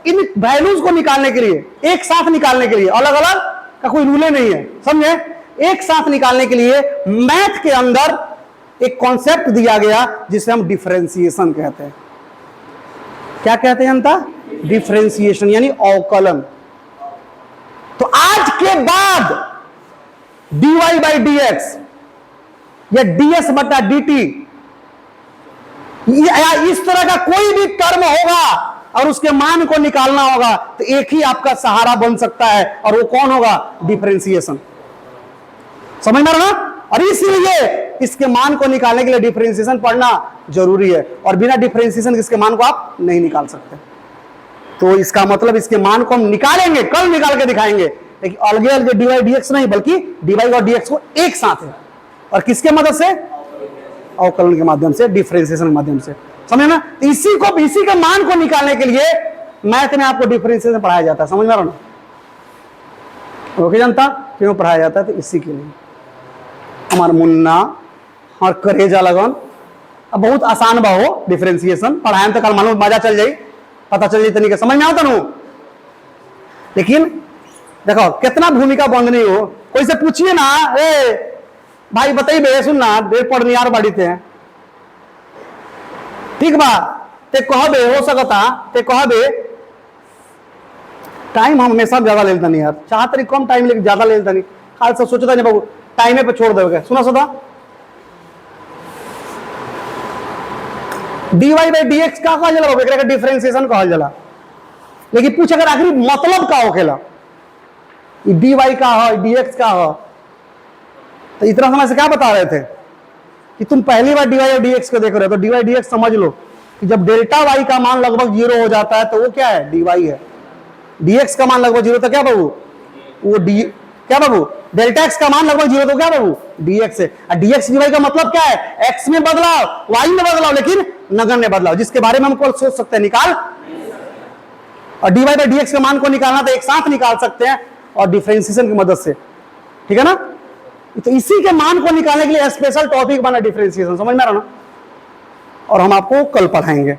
इन वैल्यूज को निकालने के लिए, एक साथ निकालने के लिए, अलग अलग का कोई रूल नहीं है, समझे? एक साथ निकालने के लिए मैथ के अंदर एक कॉन्सेप्ट दिया गया जिसे हम डिफरेंशिएशन कहते हैं। क्या कहते हैं जनता? डिफरेंशिएशन यानी अवकलन। तो आज के बाद dy बाई dx या ds बटा dt या इस तरह का कोई भी टर्म होगा और उसके मान को निकालना होगा, तो एक ही आपका सहारा बन सकता है, और वो कौन होगा? डिफरेंशिएशन। समझ में आ रहा? और इसलिए इसके मान को निकालने के लिए डिफरेंशिएशन पढ़ना जरूरी है, और बिना डिफरेंशिएशन इसके मान को आप नहीं निकाल सकते। तो इसका मतलब इसके मान को हम निकालेंगे, कल निकाल के दिखाएंगे, लेकिन अलग अलग dy dx नहीं, बल्कि dy और dx को एक साथ है, और किसके मदद से? अवकलन के माध्यम से, डिफरेंशिएशन के माध्यम से। समझ ना? इसी के मान को निकालने के लिए मैथ में आपको डिफरेंशिएशन पढ़ाया जाता है। समझ में आ रहा ना? ओके जनता, क्यों पढ़ाया जाता है? तो इसी के लिए हमारा मुन्ना और करेजा लगन अब बहुत आसान बा हो डिफरेंशिएशन पढ़ाए तो कल मालूम मजा चल जाई, पता चल जाई तरीके समझ में आता नु। लेकिन देखो कितना भूमिका बंधनी हो, कोई से पूछिए ना, ए भाई बताइए सुन ना दे पढ़नियार बाड़ी थे, ठीक बा ते कहबे हो सकता, ते कहबे टाइम हम हमेशा ज्यादा ले लेता नहीं यार, चाहते नहीं कम टाइम लेके ज्यादा ले लेता नहीं, खाल से सोचता नहीं बाबू टाइमे पे छोड़ दोगे। सुना सदा dy बाई dx का कहल जाला बाबू, एकरा डिफरेंशिएशन कहल जाला। लेकिन पूछ अगर आखिरी मतलब का होखेला, dy का है dx का है, तो इतना समय से क्या बता रहे थे कि तुम पहली बार dy और dx को देख रहे हो, तो dy dx समझ लो कि जब डेल्टा y का मान लगभग 0 हो जाता है तो वो क्या है? dy है। dx का मान लगभग 0 तो क्या बाबू? वो d क्या बाबू? डेल्टा x का मान लगभग 0 तो क्या बाबू? dx है। dx dy का मतलब क्या है? x में बदलाव, y में बदलाव, लेकिन नगण्य बदलाव, जिसके बारे में हम केवल सोच सकते हैं, निकाल। और dy बाई dx के मान को निकालना तो एक साथ निकाल सकते हैं और डिफरेंशिएशन की मदद से, ठीक है ना? तो इसी के मान को निकालने के लिए स्पेशल टॉपिक बना डिफरेंशिएशन। समझ में आ रहा ना? और हम आपको कल पढ़ाएंगे।